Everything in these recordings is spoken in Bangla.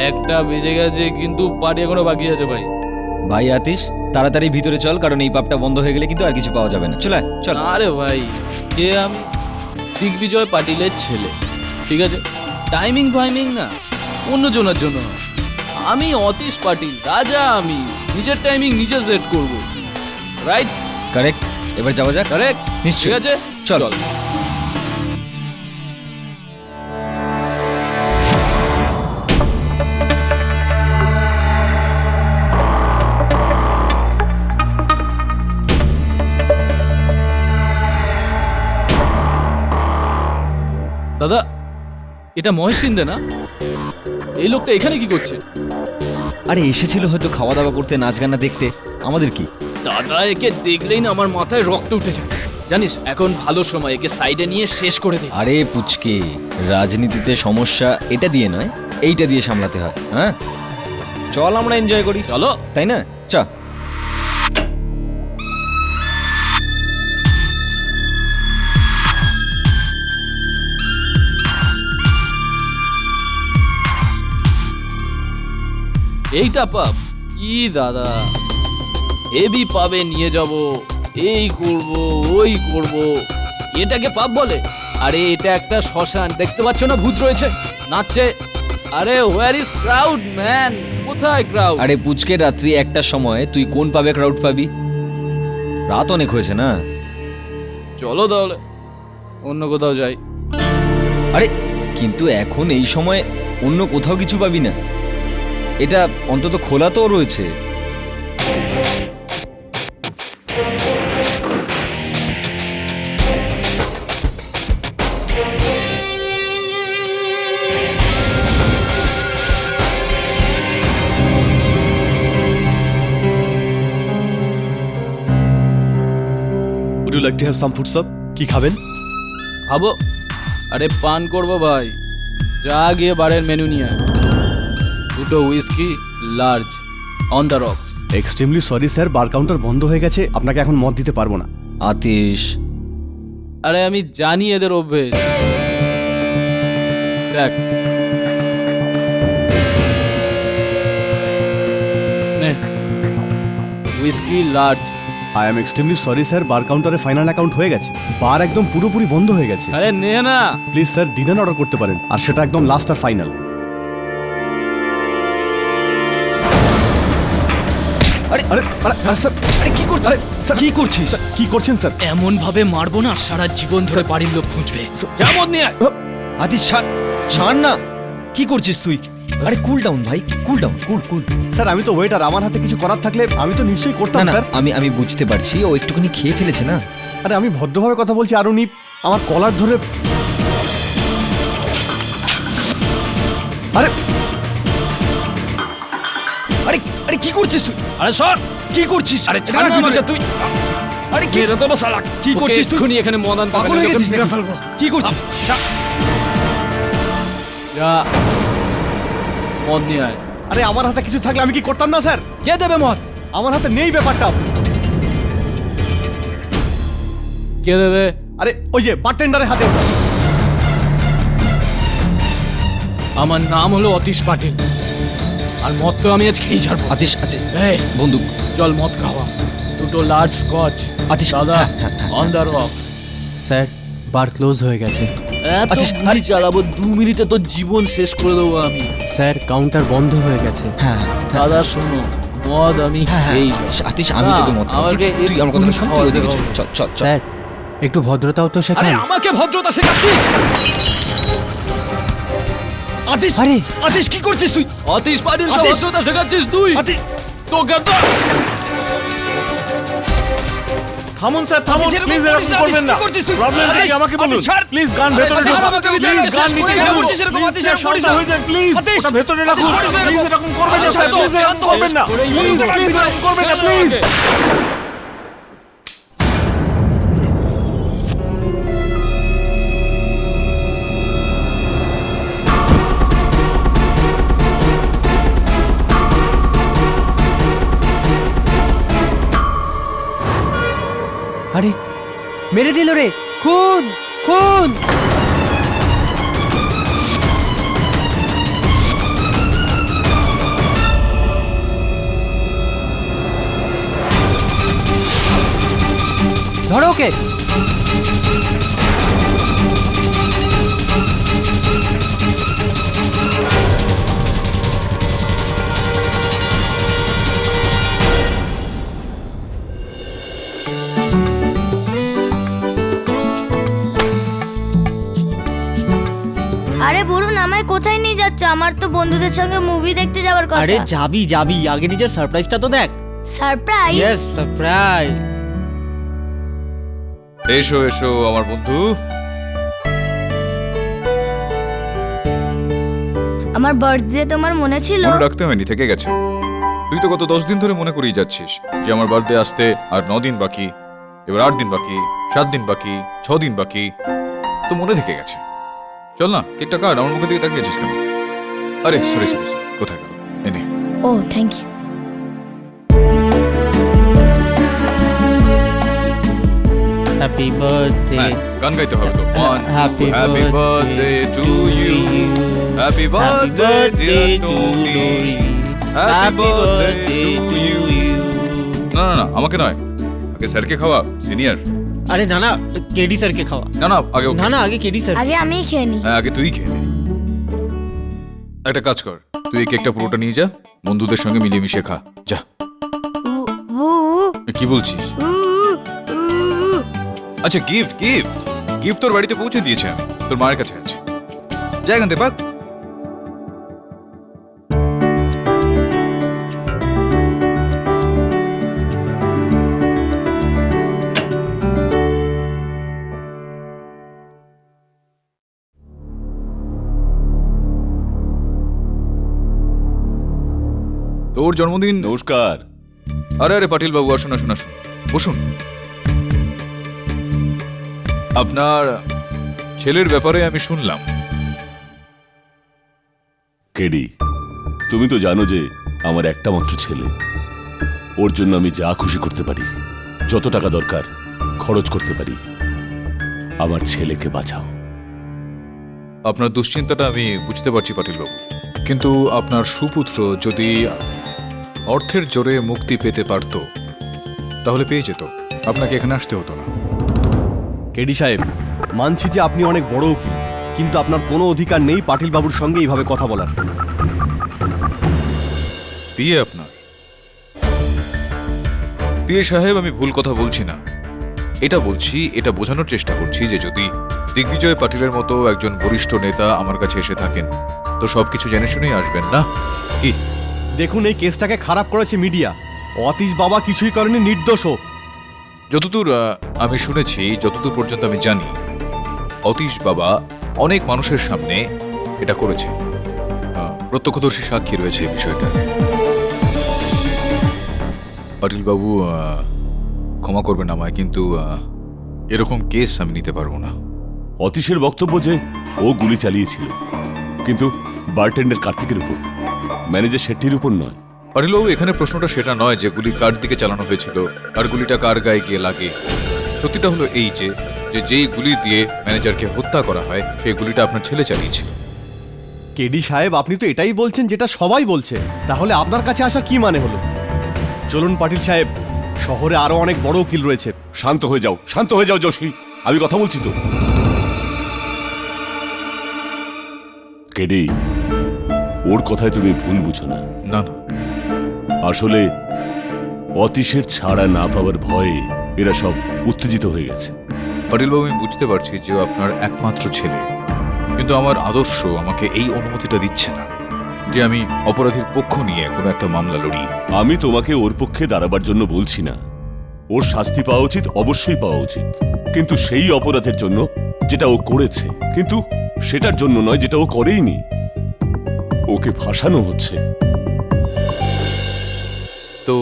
একটা বেজে গেছে কিন্তু পার্টি এখনো বাকি আছে ভাই। ভাই আতিশ, তাড়াতাড়ি ভিতরে চল, কারণ এই পাপটা বন্ধ হয়ে গেলে কিন্তু আর কিছু পাওয়া যাবে না। চল চল। আরে ভাই, কে আমি? দিগ্বিজয় পাটিলের ছেলে, ঠিক আছে? টাইমিং ফাইমিং না অন্যজনের জন্য হয়। আমি অতীশ পাটিল, রাজা। আমি নিজের টাইমিং নিজে সেট করব, রাইট? কারেক্ট। এবার যাওয়া যাক। কারেক্ট, নিশ্চয়ই। ঠিক আছে, চল। দাদা, এটা মহেশ সিন্দে না? এই লোকটা এখানে কি করছে? আরে এসেছিল হয়তো খাওয়া দাওয়া করতে, নাচ গানা দেখতে। আমাদের কি? দাদা, একে দেখলেই না আমার মাথায় রক্ত উঠে যায়। জানিস এখন ভালো সময়, একে সাইডে নিয়ে শেষ করে দে। আরে পুচকে, রাজনীতিতে সমস্যা এটা দিয়ে নয়, এইটা দিয়ে সামলাতে হয়। হ্যাঁ চল, আমরা এনজয় করি, চলো। তাই না? চ। এইটা পাব কি দাদা? হেভি পাবে নিয়ে যাব, এই করব ওই করব, এটাকে পাপ বলে? আরে এটা একটা শ্মশান, দেখতে পাচ্ছ না ভূত রয়েছে, নাচছে। আরে হোয়ার ইজ ক্রাউড ম্যান? কোথায় ক্রাউড? আরে পুচকে, রাত্রি 1টার সময় তুই কোন পাবে ক্রাউড পাবি? রাত অনেক হয়েছে না। চলো তাহলে অন্য কোথাও যাই। আরে কিন্তু এখন এই সময় অন্য কোথাও কিছু পাবি না, এটা অন্তত খোলা তো রয়েছে। Would you like to have some food, sir? কি খাবেন? ভাবো। আরে পান করবো ভাই, যা গিয়ে বারের মেনু নিয়ে আয়। দুটো whisky large on the rocks. Extremely sorry sir, bar counter বন্ধ হয়ে গেছে, আপনাকে এখন মদ দিতে পারবো না। আতিশ, আরে আমি জানি এদের অভ্যেস। দেখ নে, whisky large. I am extremely sorry sir, bar কাউন্টারে ফাইনাল অ্যাকাউন্ট হয়ে গেছে, বার একদম পুরোপুরি বন্ধ হয়ে গেছে। আরে নে না। প্লিজ স্যার, ডিনার অর্ডার করতে পারেন, আর সেটা একদম লাস্ট আর ফাইনাল। আরে আরে আরে আরে স্যার, আরে কি করছিস? আরে স্যার, কি করছিস? স্যার, কি করছেন স্যার? এমন ভাবে মারবো না সারা জীবন ধরে বাড়ির লোক খুঁজবে। যেমন নিয়ে আয়। আতিশ ছাড় না, কি করছিস তুই? আরে কুল ডাউন ভাই, কুল ডাউন, কুল। স্যার আমি তো ওয়েটার, আমার হাতে কিছু করার থাকলে আমি তো নিশ্চয়ই না করতাম না, স্যার। আমি বুঝতে পারছি, ও একটুখানি খেয়ে ফেলেছে না। আরে আমি ভদ্রভাবে কথা বলছি, আর উনি আমার কলার ধরে। আরে আরে আরে কি করছিস তুই? আরে সর। কি করছিস? আরে ছাড় না আমাকে তুই। আরে কি মেরে দেবো শালা। কি করছিস তুই? এক্ষুনি এখানে মদান পাগল হয়ে গেছিস মেরে নাকি? ফেলবো। কি করছিস? যা মদ নিয়ে আয়। আরে আমার হাতে কিছু থাকলে আমি কি করতাম না স্যার? কে দেবে মদ? আমার হাতে নেই ব্যাপারটা। কে দেবে? আরে ওই যে বারটেন্ডারের হাতে। আমার নাম হলো অতীশ পাটিল, আর মদ তো আমি আজ খেয়েই ছাড়বো। আতিশ এই বন্ধু, চল মদ খাওয়া। দুটো লার্জ স্কচ আতিশ, দাদা হ্যাঁ। On the rock. Sir, bar close হয়ে গেছে। এত আচ্ছা, গুলি চালাবো 2 মিনিটে তো জীবন শেষ করে দেবো আমি। স্যার, কাউন্টার বন্ধ হয়ে গেছে। হ্যাঁ দাদা শোনো, মদ আমি খেয়েই যাবো। আতিশ, আমি তোকে মত আমাকে তুই আমার কথা শোন, তুই এক্ষুনি ওদিকে খাওয়াতে চল চল চল। স্যার, একটু ভদ্রতাও তো আরে শেখান। আমাকে ভদ্রতা শেখাচ্ছিস? আতিশ, আরে আতিশ কি করছিস তুই? অতীশ পাটিল আতিশ! ভদ্রতা শেখাচ্ছিস তুই? আতিশ, তোকে তো থামুন স্যার, থামুন আতিশ, এরকম প্লিজ, করিস এরকম না, করবেন না। আতিশ, কি করছিস তুই? প্রবলেম আতিশ, কি আমাকে বলুন আতিশ, ছাড়। প্লিজ। গান ভেতরে আরে, ছাড় রাখুন আমাকে ভিতরে, প্লিজ, শেষ গান করে নিচে দেবো। রাখুন করছিস এরকম, প্লিজ, আতিশ, স্যার, এরকম করিস শান্ত না। হয়ে যান প্লিজ। আতিশ, ওটা ভেতরে রাখুন করিস না এরকম। প্লিজ, এরকম করবেন না আরে, স্যার, শান্ত হ, প্লিজ, শান্ত হ। করবেন না করেই প্লিজ, বলবো। প্লিজ, এরকম করবেন না প্লিজ। আরে মেরে দিল রে! খুন খুন! ওকে। আরে বরুণ, আমায় কোথায় নিয়ে যাচ্ছ? আমার তো বন্ধুদের সঙ্গে মুভি দেখতে যাওয়ার কথা। আরে যাবি যাবি, আগে নিজের সারপ্রাইজটা তো দেখ। সারপ্রাইজ? Yes, surprise. এসো এসো আমার বন্ধু। আমার বার্থডে তোমার মনে ছিল? মনে রাখতে হয়নি, থেকে গেছে। তুই তো গত 10 দিন ধরে মনে করেই যাচ্ছিস যে আমার বার্থডে আসতে আর 9 দিন বাকি, এবার 8 দিন বাকি, 7 দিন বাকি, 6 দিন বাকি, তো মনে থেকে গেছে। চল না, কেকটা কাট। আমার মুখে দিকে তাকিয়েছিস কেন? আরে সরি সরি সরি, কোথায় গেল? এনে। ও থ্যাংক ইউ। Happy birthday. হ্যাঁ, গান গাইতে হবে তো। Happy birthday to you. Happy birthday dear Tony. Happy birthday to you. না না না, আমাকে নয়, আগে স্যারকে খাওয়া, সিনিয়র। আরে না না, কেডি স্যারকে খাওয়া। না না, আগে ওকে। না না, আগে কেডি স্যার। আগে আমিই খেয়ে নি। হ্যাঁ, আগে তুই খেয়ে নে। একটা কাজ কর, তুই এই কেকটা পুরোটা নিয়ে যা, বন্ধুদের সঙ্গে মিলিয়ে মিশে খা। যা। কি বলছিস? আচ্ছা, গিফট গিফট গিফট তোর বাড়িতে পৌঁছে দিয়েছে, আমি তোর মায়ের কাছে আছে। যা এখান থেকে, পাক। তোর জন্মদিন। নমস্কার। আরে আরে পাটিল বাবু, আসুন আসুন আসুন, বসুন। আপনার ছেলের ব্যাপারে আমি শুনলাম। কেডি, তুমি তো জানো যে আমার একটা মাত্র ছেলে। ওর জন্য আমি যা খুশি করতে পারি, যত টাকা দরকার খরচ করতে পারি। আমার ছেলেকে বাঁচাও। আপনার দুশ্চিন্তাটা আমি বুঝতে পারছি পাটিল বাবু, কিন্তু আপনার সুপুত্র যদি অর্থের জোরে মুক্তি পেতে পারত তাহলে পেয়ে যেত, আপনাকে এখানে আসতে হতো না। কেডি সাহেব, মানছি যে আপনি অনেক বড় উকিল, কিন্তু আপনার কোনো অধিকার নেই পাটিল বাবুর সঙ্গে এইভাবে কথা বলার। পিএ আপনার? পিএ সাহেব, আমি ভুল কথা বলছি না, এটা বলছি, এটা বোঝানোর চেষ্টা করছি যে যদি দিগ্বিজয় পাটিলের মতো একজন বরিষ্ঠ নেতা আমার কাছে এসে থাকেন তো সবকিছু জেনে শুনেই আসবেন না কি? দেখুন, এই কেসটাকে খারাপ করেছে মিডিয়া। অতীশ বাবা কিছুই করেনি, নির্দোষ। যতদূর আমি শুনেছি, যতদূর পর্যন্ত আমি জানি, অতীশ বাবা অনেক মানুষের সামনে এটা করেছে। প্রত্যক্ষদর্শী সাক্ষী রয়েছে এই বিষয়টা। পাটিল বাবু, ক্ষমা করবেন আমায়, কিন্তু এরকম কেস আমি নিতে পারবো না। অতীশের বক্তব্য যে ও গুলি চালিয়েছিল, কিন্তু বারটেন্ডার কার্তিকের উপর, ম্যানেজার শেট্টির উপর নয়। পাটিল বাবু, এখানে প্রশ্নটা সেটা নয় যে গুলি কার দিকে চালানো হয়েছিল আর গুলিটা কার গায়ে গিয়ে লাগে। সত্যিটা হলো এই যে যেই গুলি দিয়ে ম্যানেজারকে হত্যা করা হয় সেই গুলিটা আপনার ছেলে চালিয়েছিল। কেডি সাহেব, আপনি তো এটাই বলছেন যেটা সবাই বলছে, তাহলে আপনার কাছে আসা কি মানে হলো? চলুন পাটিল সাহেব, শহরে আরো অনেক বড় উকিল রয়েছে। শান্ত হয়ে যাও, শান্ত হয়ে যাও যোশী, আমি কথা বলছি তো। কেডি, ওর কথায় তুমি ভুল বুঝো না। না না, আসলে অতীশের ছাড়া না পাওয়ার ভয়ে এরা সব উত্তেজিত হয়ে গেছে। পাটিল বাবু, আমি বুঝতে পারছি যে ও আপনার একমাত্র ছেলে, কিন্তু আমার আদর্শ আমাকে এই অনুমতিটা দিচ্ছে না যে আমি অপরাধীর পক্ষ নিয়ে কোনো একটা মামলা লড়ি। আমি তোমাকে ওর পক্ষে দাঁড়াবার জন্য বলছি না। ওর শাস্তি পাওয়া উচিত, অবশ্যই পাওয়া উচিত, কিন্তু সেই অপরাধের জন্য যেটা ও করেছে, কিন্তু সেটার জন্য নয় যেটা ও করেইনি। ওকে ফাঁসানো হচ্ছে। তো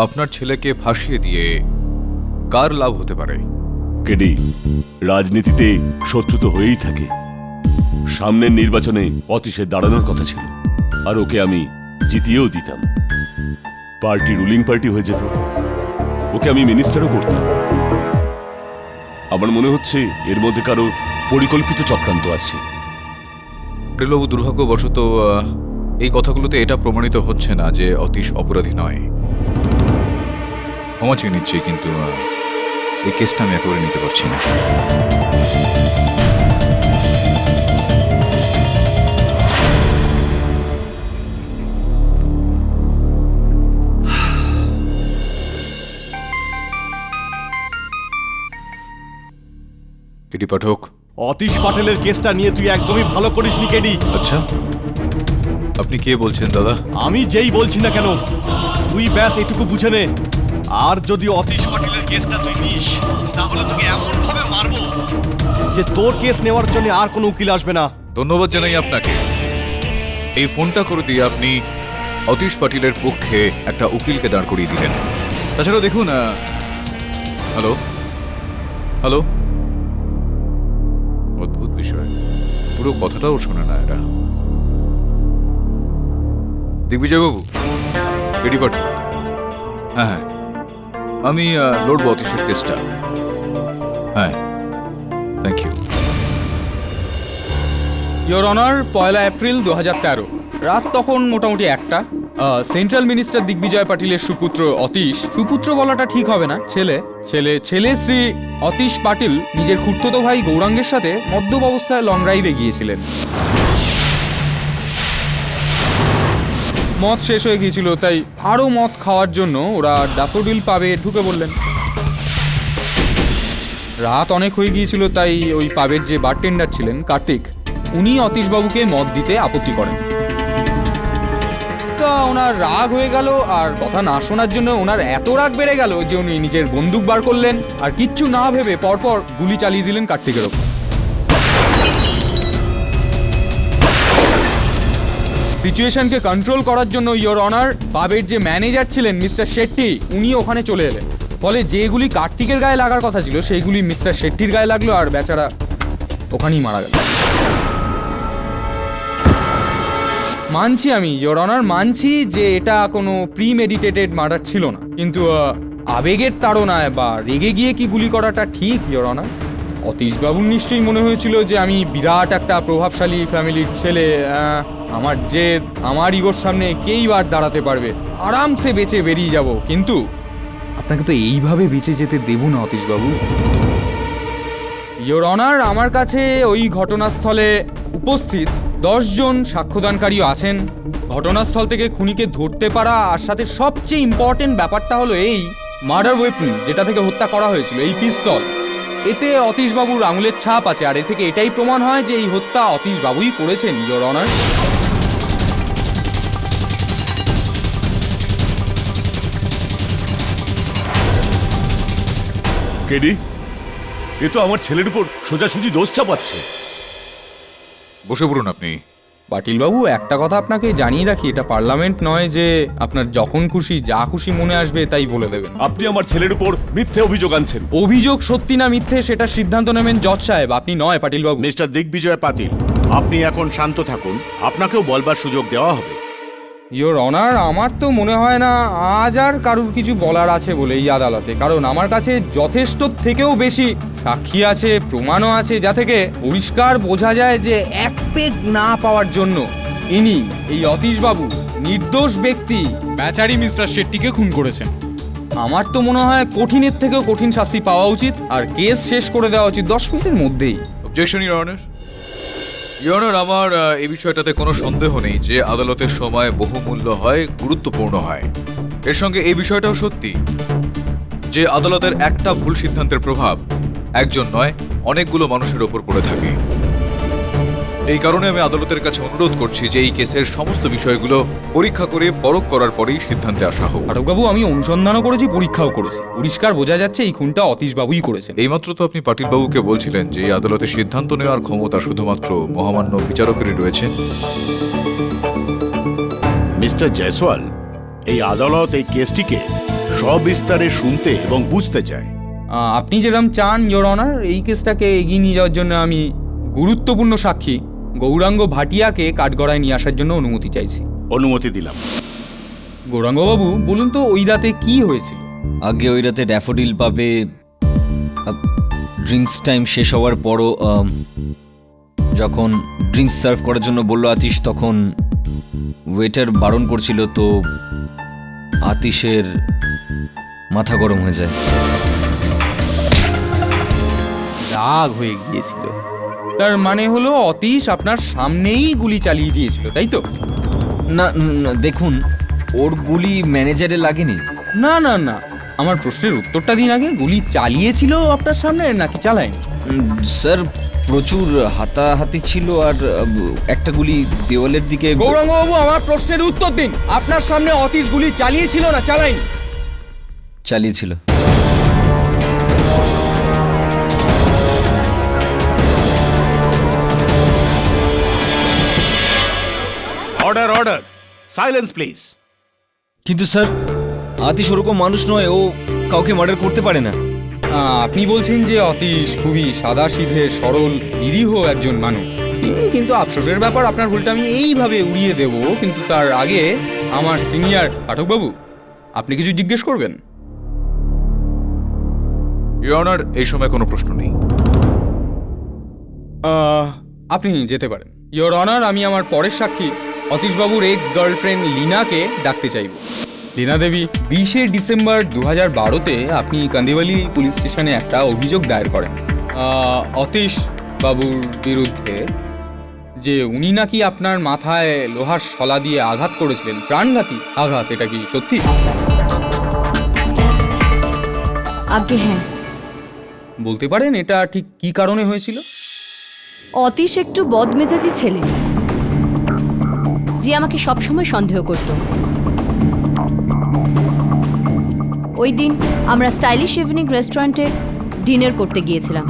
আপনার ছেলেকে ফাঁসিয়ে দিয়ে কার লাভ হতে পারে? কেডি, রাজনীতিতে শত্রু তো হয়েই থাকে। সামনের নির্বাচনে অতীশে দাঁড়ানোর কথা ছিল, আর ওকে আমি জিতিয়েও দিতাম। পার্টি রুলিং পার্টি হয়ে যেত, ওকে আমি মিনিস্টারও করতাম। আমার মনে হচ্ছে এর মধ্যে কারো পরিকল্পিত চক্রান্ত আছে। পাটিলবাবু, দুর্ভাগ্যবশত এই কথাগুলোতে এটা প্রমাণিত হচ্ছে না যে অতীশ অপরাধী নয়। ক্ষমা চেয়ে নিচ্ছি, কিন্তু এই কেসটা আমি একেবারে নিতে পারছি না। কেডি পাঠক। অতীশ পাটেলের কেসটা নিয়ে তুই একদমই ভালো করিসনি কেডি। আচ্ছা, আপনি কে বলছেন দাদা? আমি যেই বলছি না কেন, তুই ব্যাস এটুকু বুঝে নে, আর যদি অতীশ পাটিলের কেসটা তুই নিস তাহলে তোকে এমন ভাবে মারবো যে তোর কেস নেওয়ার জন্য আর কোনো উকিল আসবে না। ধন্যবাদ জানাই আপনাকে। এই ফোনটা করে দিয়ে আপনি অতীশ পাটিলের পক্ষে একটা উকিলকে দাঁড় করিয়ে দিলেন। তাছাড়া দেখুন, হ্যালো হ্যালো, অদ্ভুত বিষয়, পুরো কথাটাও শোনে না এরা। দিগ্বিজয়বাবু, কেডি পাঠক। হ্যাঁ হ্যাঁ, আমি লড়বো অতীশের কেসটা। হ্যাঁ, thank you. Your honour, 1 April 2013 রাত তখন মোটামুটি 1টা। সেন্ট্রাল মিনিস্টার দিগ্বিজয় পাটিলের সুপুত্র অতীশ, সুপুত্র বলাটা ঠিক হবে না, ছেলে শ্রী অতীশ পাটিল নিজের খুড়তুতো ভাই গৌরাঙ্গের সাথে মদ্যপ অবস্থায় লং ড্রাইভে গিয়েছিলেন। মদ শেষ হয়ে গিয়েছিল, তাই আরও মদ খাওয়ার জন্য ওরা ড্যাফোডিল পাবে ঢুকে বললেন। রাত অনেক হয়ে গিয়েছিল, তাই ওই পাবের যে বারটেন্ডার ছিলেন কার্তিক, উনি অতীশবাবুকে মদ দিতে আপত্তি করেন। তা ওনার রাগ হয়ে গেল, আর কথা না শোনার জন্য ওনার এত রাগ বেড়ে গেল যে উনি নিজের বন্দুক বার করলেন আর কিচ্ছু না ভেবে পরপর গুলি চালিয়ে দিলেন কার্তিকের ওপর। সিচুয়েশনকে কন্ট্রোল করার জন্য ইয়োর অনার, পাবের যে ম্যানেজার ছিলেন মিস্টার শেট্টি, উনি ওখানে চলে এলেন। ফলে যেগুলি কার্তিকের গায়ে লাগার কথা ছিল সেইগুলি মিস্টার শেট্টির গায়ে লাগলো, আর বেচারা ওখানেই মারা গেল। মানছি আমি ইয়োর অনার, মানছি যে এটা কোনো প্রিমেডিটেটেড মার্ডার ছিল না, কিন্তু আবেগের তাড়নায় বা রেগে গিয়ে কি গুলি করাটা ঠিক ইয়োর অনার? অতীশবাবুর নিশ্চয়ই মনে হয়েছিল যে আমি বিরাট একটা প্রভাবশালী ফ্যামিলির ছেলে, আমার জেদ, আমার ইগোর সামনে কেই বার দাঁড়াতে পারবে, আরামসে বেঁচে বেরিয়ে যাব। কিন্তু আপনাকে তো এইভাবে বেঁচে যেতে দেব না অতীশবাবু। ইয়োর অনার, আমার কাছে ওই ঘটনাস্থলে উপস্থিত 10 জন সাক্ষ্যদানকারীও আছেন। ঘটনাস্থল থেকে খুনিকে ধরতে পারা, আর সাথে সবচেয়ে ইম্পর্টেন্ট ব্যাপারটা হলো এই মার্ডার ওয়েপন যেটা থেকে হত্যা করা হয়েছিল, এই পিস্তল, এতে অতীশবাবুর আঙুলের ছাপ আছে, আর এ থেকে এটাই প্রমাণ হয় যে এই হত্যা অতীশবাবুই করেছেন ইয়োর অনার। কেডি, এ তো আমার ছেলের উপর সোজাসুজি দোষ চাপাচ্ছে। বসে পড়ুন আপনি। পাটিলবাবু, একটা কথা আপনাকে জানিয়ে রাখি, এটা পার্লামেন্ট নয় যে আপনার যখন খুশি যা খুশি মনে আসবে তাই বলে দেবেন। আপনি আমার ছেলের উপর মিথ্যে অভিযোগ আনছেন। অভিযোগ সত্যি না মিথ্যে সেটা সিদ্ধান্ত নেবেন জজ সাহেব, আপনি নয় পাটিলবাবু। মিস্টার দিগ্বিজয় পাতিল, আপনি এখন শান্ত থাকুন, আপনাকেও বলবার সুযোগ দেওয়া হবে। ইয়োর অনার, আমার তো মনে হয় না আজ আর কারুর কিছু বলার আছে বলে এই আদালতে, কারণ আমার কাছে যথেষ্ট থেকেও বেশি সাক্ষী আছে, প্রমাণও আছে, যা থেকে পরিষ্কার বোঝা যায় যে এক পেগ না পাওয়ার জন্য ইনি, এই অতীশবাবু, নির্দোষ ব্যক্তি বেচারি মিস্টার শেট্টিকে খুন করেছেন। আমার তো মনে হয় কঠিনের থেকেও কঠিন শাস্তি পাওয়া উচিত, আর কেস শেষ করে দেওয়া উচিত 10 মিনিটের মধ্যেই। Objection your honour. Your honour, আমার এই বিষয়টাতে কোনো সন্দেহ নেই যে আদালতের সময় বহুমূল্য হয়, গুরুত্বপূর্ণ হয়। এর সঙ্গে এই বিষয়টাও সত্যি যে আদালতের একটা ভুল সিদ্ধান্তের প্রভাব একজন নয় অনেকগুলো মানুষের ওপর পড়ে থাকে। এই কারণে আমি আদালতের কাছে অনুরোধ করছি যে এই কেসের সমস্ত বিষয়গুলো পরীক্ষা করে পরখ করার পরেই সিদ্ধান্তে আসা হোক। আটকবাবু, আমি অনুসন্ধানও করেছি, পরীক্ষাও করেছি, পরিষ্কার বোঝা যাচ্ছে এই খুনটা অতীশবাবুই করেছেন। এইমাত্র তো আপনি পাটিলবাবুকে বলছিলেন যে এই আদালতে সিদ্ধান্ত নেওয়ার ক্ষমতা শুধুমাত্র মহামান্য বিচারকেরই রয়েছে। মিস্টার জয়সওয়াল, এই আদালত এই কেসটিকে সবিস্তারে শুনতে এবং বুঝতে চায়। আপনি যেরকম চান ইয়োর অনার, এই কেসটাকে এগিয়ে নিয়ে যাওয়ার জন্য আমি গুরুত্বপূর্ণ সাক্ষী গৌরাঙ্গ ভাটিয়াকে কাঠগড়ায় নিয়ে আসার জন্য অনুমতি চাইছি। অনুমতি দিলাম। গৌরাঙ্গবাবু, বলুন তো ওই রাতে কি হয়েছিল? আগে ওই রাতে ড্যাফোডিল পাবে ড্রিঙ্কস টাইম শেষ হওয়ার পরও যখন ড্রিঙ্কস সার্ভ করার জন্য বলল আতিশ, তখন ওয়েটার বারণ করছিল, তো আতিশের মাথা গরম হয়ে যায়। রাগ হয়ে গিয়েছিল। তার মানে হলো অতীশ আপনার সামনেই গুলি চালিয়ে দিয়েছিল, তাই তো? না না, দেখুন, ওর গুলি ম্যানেজারে লাগেনি। না না না, আমার প্রশ্নের উত্তরটা দিন আগে। গুলি চালিয়েছিল আপনার সামনে নাকি চালায়নি? স্যার, প্রচুর হাতাহাতি ছিল আর একটা গুলি দেওয়ালের দিকে। গৌরাঙ্গবাবু, আমার প্রশ্নের উত্তর দিন। আপনার সামনে অতীশ গুলি চালিয়েছিল না চালায়নি? চালিয়েছিল। Order order, silence please. কিন্তু স্যার, আতিশ ওরকম মানুষ নয়, ও কাউকে মার্ডার করতে পারে না। আপনি বলছেন যে অতীশ খুবই সাদাসিধে সরল নিরীহ একজন মানুষ। কিন্তু আফসোসের ব্যাপার, আপনার ভুলটা আমি এইভাবে উড়িয়ে দেব। কিন্তু তার আগে আমার সিনিয়র পাঠকবাবু, আপনি কিছু জিজ্ঞেস করবেন? ইওর অনার, এই সময় কোনো প্রশ্ন নেই। আপনি যেতে পারেন। ইওর অনার, আমি আমার পরের সাক্ষী অতীশবাবুর এক্স গার্লফ্রেন্ড লীনাকে ডাকতে চাইব। লীনা দেবী, 20শে ডিসেম্বর 2012-তে আপনি কান্দিওয়ালি পুলিশ স্টেশনে একটা অভিযোগ দায়ের করেন অতীশ বাবুর বিরুদ্ধে, যে উনি নাকি আপনার মাথায় লোহার শলা দিয়ে আঘাত করেছিলেন, প্রাণঘাতী আঘাত। এটা কি সত্যি? আগে হ্যাঁ। বলতে পারেন এটা ঠিক কি কারণে হয়েছিল? অতীশ একটু বদমেজাজি ছেলে, যে আমাকে সবসময় সন্দেহ করত। ওই দিন আমরা স্টাইলিশ ইভিনিং রেস্টুরেন্টে ডিনার করতে গিয়েছিলাম।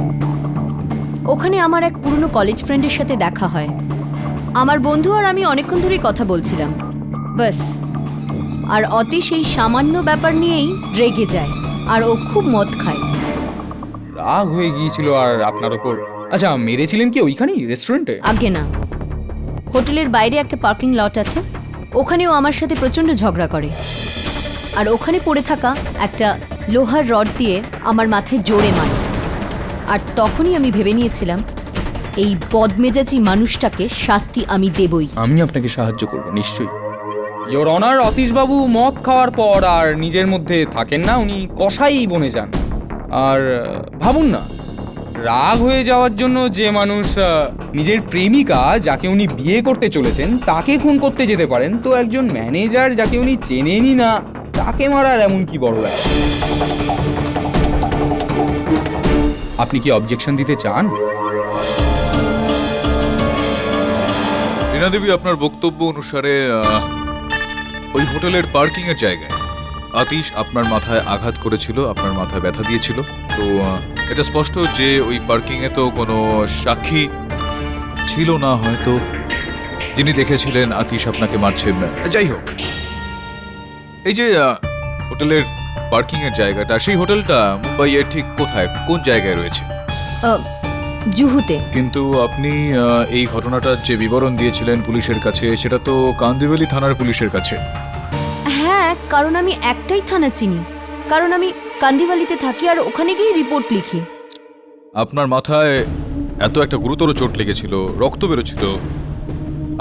ওখানে আমার এক পুরনো কলেজ ফ্রেন্ডের সাথে দেখা হয়। আমার বন্ধু আর আমি অনেকক্ষণ ধরেই কথা বলছিলাম, বাস। আর অতীশ এই সামান্য ব্যাপার নিয়েই রেগে যায়, আর ও খুব মদ খায়। রাগ হয়ে গিয়েছিল আর আপনার ওপর। আচ্ছা, মেরেছিলেন কি ওইখানেই রেস্টুরেন্টে? আগে না, হোটেলের বাইরে একটা পার্কিং লট আছে, ওখানেও আমার সাথে প্রচণ্ড ঝগড়া করে। আর ওখানে পড়ে থাকা একটা লোহার রড দিয়ে আমার মাথায় জোরে মারে। আর তখনই আমি ভেবে নিয়েছিলাম এই বদমেজাজি মানুষটাকে শাস্তি আমি দেবই। আমি আপনাকে সাহায্য করব নিশ্চয়ই। ইওর অনার, অতীশবাবু মদ খাওয়ার পর আর নিজের মধ্যে থাকেন না, উনি কষাই বনে যান। আর ভাবুন না, রাগ হয়ে যাওয়ার জন্য যে মানুষ নিজের প্রেমিকা, যাকে উনি বিয়ে করতে চলেছেন, তাকে খুন করতে যেতে পারেন, তো একজন ম্যানেজার যাকে উনি চেনেনই না, তাকে মারার এমন কি বড় ব্যাপার? আপনি কি অবজেকশন দিতে চান? লীনা দেবী, আপনার বক্তব্য অনুসারে ওই হোটেলের পার্কিং এর জায়গায় আতিশ আপনার মাথায় আঘাত করেছিল, আপনার মাথায় ব্যথা দিয়েছিল। তো এটা স্পষ্ট যে ওই পার্কিং এ তো কোনো সাক্ষী ছিল না হয়তো, যিনি দেখেছিলেন আতিশ আপনাকে মারছেন। যাই হোক, এই যে হোটেলের পার্কিং এর জায়গাটা, সেই হোটেলটা মুম্বাইয়ের ঠিক কোথায়, কোন জায়গায় রয়েছে? জুহুতে। কিন্তু আপনি এই ঘটনাটার যে বিবরণ দিয়েছিলেন পুলিশের কাছে, সেটা তো কান্দিওয়ালি থানার পুলিশের কাছে। হ্যাঁ, কারণ আমি একটাই থানা চিনি, কারণ আমি কান্দিওয়ালিতে থাকি আর ওখানে গিয়ে রিপোর্ট লিখি। আপনার মাথায় এত একটা গুরুতর চোট লেগেছিল, রক্ত বেরোচ্ছিল,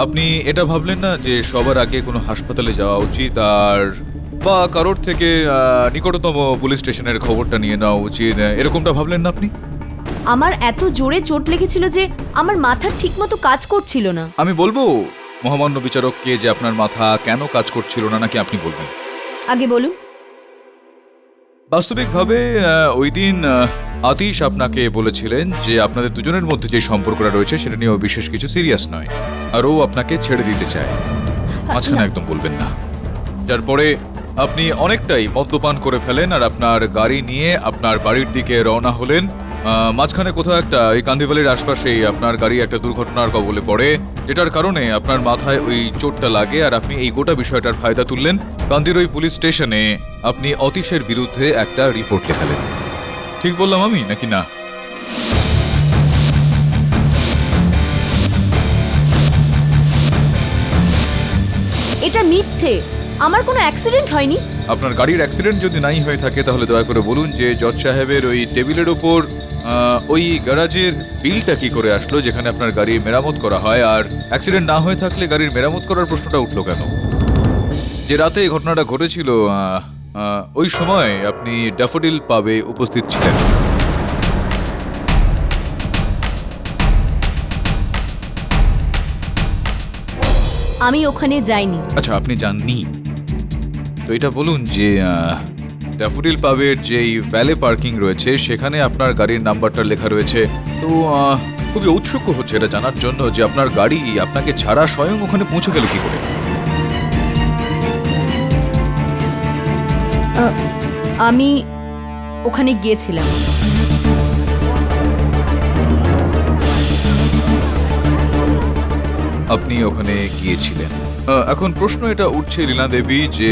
আপনি এটা ভাবলেন না যে সবার আগে কোনো হাসপাতালে যাওয়া উচিত, আর বা কারোর থেকে নিকটতম পুলিশ স্টেশনের খবরটা নিয়ে নেওয়া উচিত, এরকমটা ভাবলেন না আপনি? আমার এত জোরে চোট লেগেছিল যে আমার মাথা ঠিকমতো কাজ করছিল না। আমি বলবো মহামান্য বিচারককে যে আপনার মাথা কেন কাজ করছিল না, নাকি আপনি বলবেন? আগে বলুন। বাস্তবিকভাবে ওই দিন আতিশ আপনাকে বলেছিলেন যে আপনাদের দুজনের মধ্যে যে সম্পর্কটা রয়েছে সেটা নিয়েও বিশেষ কিছু সিরিয়াস নয়, আর ও আপনাকে ছেড়ে দিতে চায়। মাঝখানে একদম বলবেন না। যার পরে আপনি অনেকটাই মদ্যপান করে ফেলেন আর আপনার গাড়ি নিয়ে আপনার বাড়ির দিকে রওনা হলেন। মাঝখানে কোথাও একটা এই কান্দিওয়ালির আশপাশেই আপনার গাড়ি একটা দুর্ঘটনার কবলে পড়ে, যেটার কারণে আপনার মাথায় ওই চোটটা লাগে, আর আপনি এই গোটা বিষয়টার ফায়দা তুললেন। কান্দিরই পুলিশ স্টেশনে আপনি অতীশের বিরুদ্ধে একটা রিপোর্ট লেখালেন। ঠিক বললাম আমি নাকি না? এটা মিথ্যে, আমার কোনো অ্যাক্সিডেন্ট হয়নি। আপনার গাড়ির অ্যাক্সিডেন্ট যদি নাই হয়ে থাকে তাহলে দয়া করে বলুন যে জজ সাহেবের ওই টেবিলের ওপর ওই গ্যারাজের বিলটা কি করে আসলো যেখানে আপনার গাড়ি মেরামত করা হয়, আর অ্যাক্সিডেন্ট না হয়ে থাকলে গাড়ির মেরামত করার প্রশ্নটা উঠলো কেন? যে রাতে এই ঘটনাটা ঘটেছিল ওই সময় আপনি ড্যাফোডিল পাবে উপস্থিত ছিলেন। আমি ওখানে যাইনি। আচ্ছা, আপনি জাননি তো এটা বলুন যে ড্যাফোডিল পাবের যেই ভ্যালে পার্কিং রয়েছে সেখানে আপনার গাড়ির নাম্বারটা লেখা রয়েছে, তো খুবই ঔৎসুক্য হচ্ছে এটা জানার জন্য যে আপনার গাড়ি আপনাকে ছাড়া স্বয়ং ওখানে পৌঁছে গেল কি করে? আমি ওখানে গিয়েছিলাম। আপনি ওখানে গিয়েছিলেন। এখন প্রশ্ন এটা উঠছে লীনা দেবী যে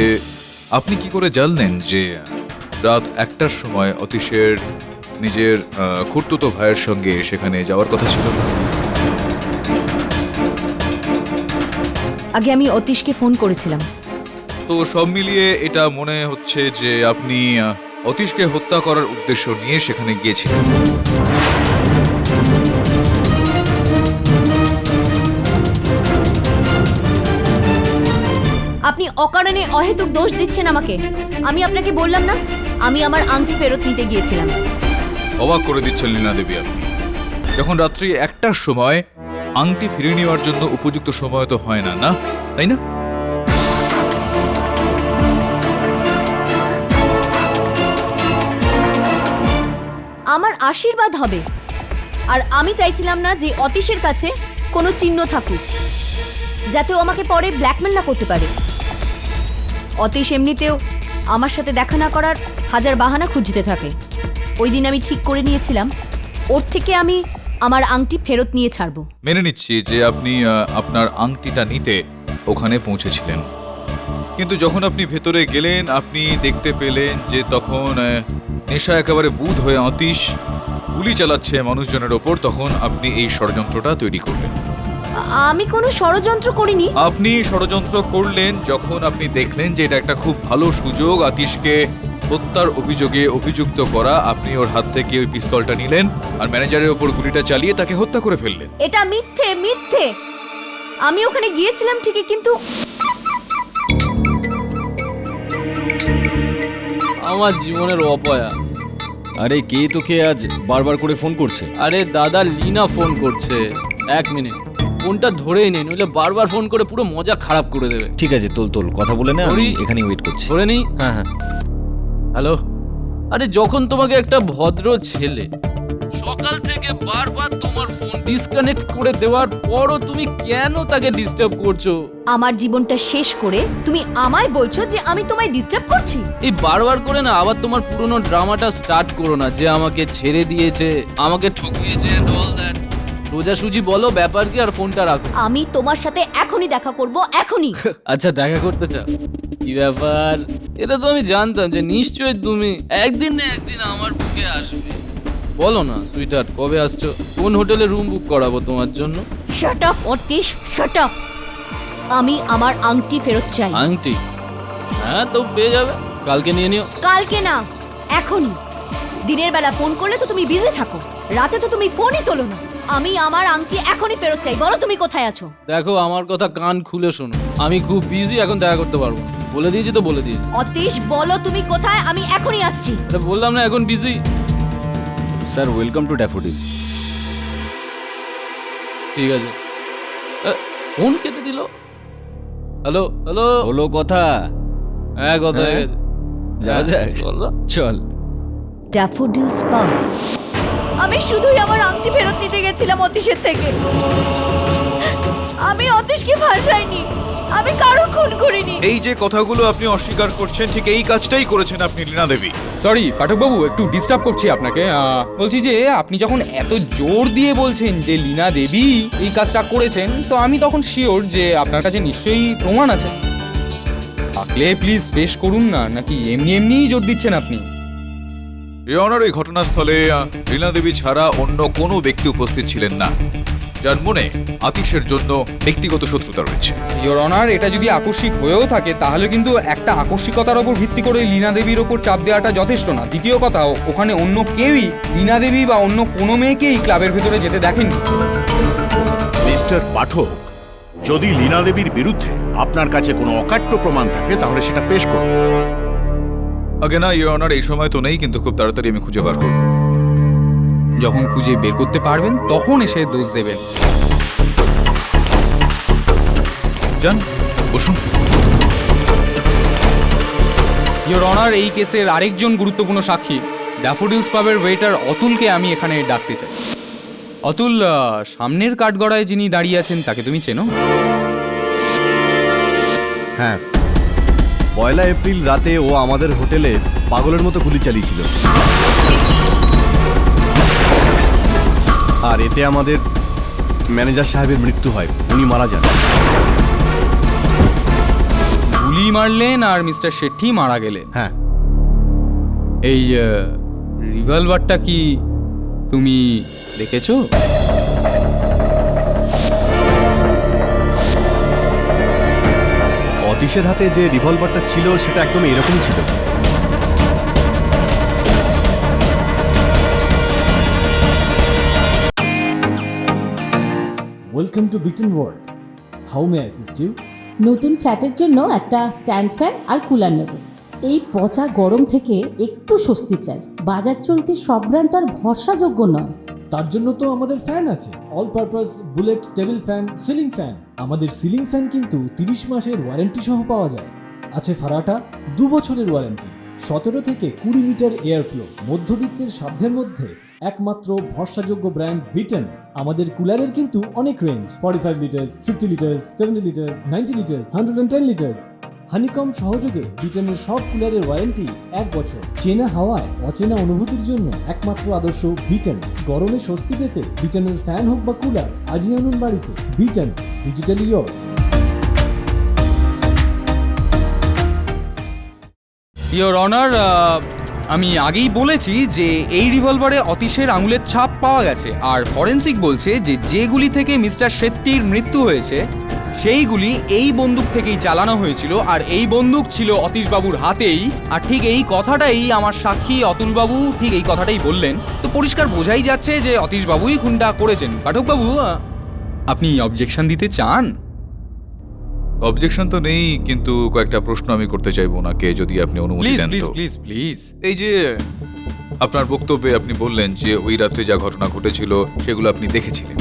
আপনি কি করে জানলেন যে রাত 1টার সময় অতীশের নিজের খুড়তুতো ভাইয়ের সঙ্গে সেখানে যাওয়ার কথা ছিল? আগে আমি অতীশকে ফোন করেছিলাম। তো সব মিলিয়ে এটা মনে হচ্ছে যে আপনি অতীশকে হত্যা করার উদ্দেশ্য নিয়ে সেখানে গিয়েছিলেন। আপনি অকারণে অহেতুক দোষ দিচ্ছেন আমাকে। আমি আপনাকে বললাম না আমি আমার আংটি ফেরত নিতে গিয়েছিলাম। অবাক করে দিচ্ছেন লীনা দেবী আপনি। যখন রাত্রি 1টার সময় আংটি ফিরিয়ে নেওয়ার জন্য উপযুক্ত সময় তো হয় না, না তাই না? আমার আশীর্বাদ হবে, আর আমি চাইছিলাম না যে অতীশের কাছে কোনো চিহ্ন থাকুক যাতে ও আমাকে পরে ব্ল্যাকমেল না করতে পারে। অতীশ এমনিতেও আমার সাথে দেখা না করার হাজার বাহানা খুঁজতে থাকে। ওই দিন আমি ঠিক করে নিয়েছিলাম ওর থেকে আমি আমার আংটি ফেরত নিয়ে ছাড়বো। মেনে নিচ্ছি যে আপনি আপনার আংটিটা নিতে ওখানে পৌঁছেছিলেন, কিন্তু যখন আপনি ভেতরে গেলেন আপনি দেখতে পেলেন যে তখন নেশা একেবারে বুঁদ হয়ে অতীশ গুলি চালাচ্ছে মানুষজনের ওপর। তখন আপনি এই ষড়যন্ত্রটা তৈরি করলেন। আমি কোনো ষড়যন্ত্র করিনি। আপনি ষড়যন্ত্র করলেন যখন আপনি দেখলেন যে এটা একটা খুব ভালো সুযোগ আতিশকে হত্যার অভিযোগে অভিযুক্ত করা। আপনি ওর হাত থেকে ওই পিস্তলটা নিলেন আর ম্যানেজারের ওপর গুলিটা চালিয়ে তাকে হত্যা করে ফেললেন। এটা মিথ্যে মিথ্যে। আমি ওখানে গিয়েছিলাম ঠিকই, কিন্তু আমার জীবনের অপয়া। আরে কে তোকে আজ বারবার করে ফোন করছে? আরে দাদা, লীনা ফোন করছে। 1 মিনিট, ফোনটা ধরেই নেই, নইলে বারবার ফোন করে পুরো মজা খারাপ করে দেবে। ঠিক আছে, তোল কথা বলে না, আমি এখানেই ওয়েট করছি। ধরে নি। হ্যাঁ হ্যাঁ। হ্যালো। আরে যখন তোমাকে একটা ভদ্র ছেলে সকাল থেকে বারবার তোমার ফোন ডিসকানেক্ট করে দেওয়ার পরও তুমি কেন তাকে ডিস্টার্ব করছো? আমার জীবনটা শেষ করে তুমি আমায় বলছো যে আমি তোমায় ডিস্টার্ব করছি? এই বারবার করে না আবার তোমার পুরনো ড্রামাটা স্টার্ট করো না যে আমাকে ছেড়ে দিয়েছে, আমাকে ঠকিয়েছে এন্ড অল দ্যাট। সোজাসুজি বলো ব্যাপার কি আর ফোনটা রাখো। আমি তোমার সাথে এখনই দেখা করব, এখনই। আচ্ছা, দেখা করতে চাও? কি ব্যাপার? এটা তো আমি জানতাম যে নিশ্চয়ই তুমি একদিন না একদিন আমার বুকে আসবে। বলো না সুইটহার্ট, কবে আসছো? কোন হোটেলে রুম বুক করাবো তোমার জন্য? Shut up Atish, shut up. আমি আমার আংটি ফেরত চাই। আংটি? হ্যাঁ, তো পেয়ে যাবে, কালকে নিয়ে নিও। কালকে না, এখনই। দিনের বেলা ফোন করলে তো তুমি বিজি থাকো, রাতে তো তুমি ফোনই তোলো না। আমি আমার আংটি এখনই ফেরত চাই। বলো তুমি কোথায় আছো? দেখো, আমার কথা কান খুলে শোনো, আমি খুব বিজি, এখন দেখা করতে পারবো না। বলে দিয়েছি তো বলে দিয়েছি। অতীশ, বলো তুমি কোথায়, আমি এখনই আসছি। বললাম না এখন busy. Sir, welcome to daffodil. ঠিক আছে। ফোন কেটে দিল। হ্যালো হ্যালো, হলো কথা? হ্যাঁ, কথা হয়ে গেছে। যাওয়া যাক, চল। ড্যাফোডিলস পাব। আমি শুধুই আমার আংটি ফেরত নিতে গেছিলাম অতীশের থেকে। আমি অতীশকে ভাসাইনি, আমি কারো খুন করিনি। এই যে কথাগুলো আপনি অস্বীকার করছেন, ঠিক এই কাজটাই করেছেন আপনি লীনা দেবী। সরি পাঠকবাবু, একটু ডিস্টার্ব করছি আপনাকে। বলছি যে আপনি যখন এত জোর দিয়ে বলছেন যে লীনা দেবী এই কাজটা করেছেন, তো আমি তখন শিওর যে আপনার কাছে নিশ্চয়ই প্রমাণ আছে। থাকলে প্লিজ পেশ করুন না, নাকি এমনি এমনিই জোর দিচ্ছেন আপনি? ইওর অনার, এই ঘটনাস্থলে লীনা দেবী ছাড়া অন্য কোনো ব্যক্তি উপস্থিত ছিলেন না যার মনে আতিশের জন্য ব্যক্তিগত শত্রুতা রয়েছে। ইওর অনার, এটা যদি আকস্মিক হয়েও থাকে তাহলে কিন্তু একটা আকস্মিকতার ওপর ভিত্তি করে লীনা দেবীর ওপর চাপ দেওয়াটা যথেষ্ট না। দ্বিতীয় কথা, ওখানে অন্য কেউই লীনা দেবী বা অন্য কোনো মেয়েকেই ক্লাবের ভেতরে যেতে দেখেননি। মিস্টার পাঠক, যদি লীনা দেবীর বিরুদ্ধে আপনার কাছে কোনো অকাট্য প্রমাণ থাকে তাহলে সেটা পেশ করুন। আগে না ইওর অনার, এই সময় তো নেই, কিন্তু খুব তাড়াতাড়ি আমি খুঁজে বার করব। যখন খুঁজে বের করতে পারবেন তখন এসে দোষ দেবেন। যান, বসুন। ইওর অনার, এই কেসের আরেকজন গুরুত্বপূর্ণ সাক্ষী ড্যাফোডিলস পাবের ওয়েটার অতুলকে আমি এখানে ডাকতে চাই। অতুল, সামনের কাঠগড়ায় যিনি দাঁড়িয়ে আছেন তাকে তুমি চেনো? হ্যাঁ, 1 এপ্রিল রাতে ও আমাদের হোটেলে পাগলের মতো গুলি চালিয়েছিল, আর এতে আমাদের ম্যানেজার সাহেবের মৃত্যু হয়, উনি মারা যান। গুলি মারলেন আর মিস্টার শেট্টি মারা গেলেন। হ্যাঁ। এই রিভলভারটা কি তুমি দেখেছো? অতীশের হাতে যে রিভলভারটা ছিল সেটা একদম এরকমই ছিল। Welcome to Biten world. How may assist you? নতুন ফ্ল্যাটের জন্য একটা স্ট্যান্ড ফ্যান আর কুলার নেব। এই পচা গরম থেকে একটু স্বস্তি চাই। বাজার চলতে সব ব্র্যান্ড তো আর ভরসাযোগ্য নয়। তার জন্য তো আমাদের ফ্যান আছে, all purpose bullet table fan, ceiling fan. আমাদের সিলিং ফ্যান কিন্তু 30 মাসের ওয়ারেন্টি সহ পাওয়া যায়। আছে ফারাটা 2 বছরের ওয়ারেন্টি, 17 থেকে 20 মিটার এয়ার ফ্লো, মধ্যবিত্তের সাধ্যের মধ্যে একমাত্র ভরসাযোগ্য ব্র্যান্ড বিটেন। আমাদের কুলারের কিন্তু অনেক range, 45 litres, 50 litres, 70 litres, 90 litres, 110 litres. Honeycomb সহযোগে বিটেনের সব কুলারের ওয়ারেন্টি 1 বছর। চেনা হাওয়ায় অচেনা অনুভূতির জন্য একমাত্র আদর্শ বিটেন। গরমে স্বস্তি পেতে বিটেনের ফ্যান হোক বা কুলার, আজই আনুন বাড়িতে। Beaten, digitally yours. Your honour, আমি আগেই বলেছি যে এই রিভলভারে অতীশের আঙুলের ছাপ পাওয়া গেছে, আর ফরেন্সিক বলছে যে যেগুলি থেকে মিস্টার শেট্টির মৃত্যু হয়েছে সেইগুলি এই বন্দুক থেকেই চালানো হয়েছিল, আর এই বন্দুক ছিল অতীশবাবুর হাতেই। আর ঠিক এই কথাটাই আমার সাক্ষী অতুলবাবু ঠিক এই কথাটাই বললেন। তো পরিষ্কার বোঝাই যাচ্ছে যে অতীশবাবুই খুনটা করেছেন। পাঠকবাবু, আপনি অবজেকশন দিতে চান? অবজেকশন তো নেই, কিন্তু কয়েকটা প্রশ্ন আমি করতে চাইবো ওনাকে, যদি আপনি অনুমতি প্লিজ দেন প্লিজ তো। Please please. এই যে আপনার বক্তব্যে আপনি বললেন যে ওই রাত্রে যা ঘটনা ঘটেছিল সেগুলো আপনি দেখেছিলেন,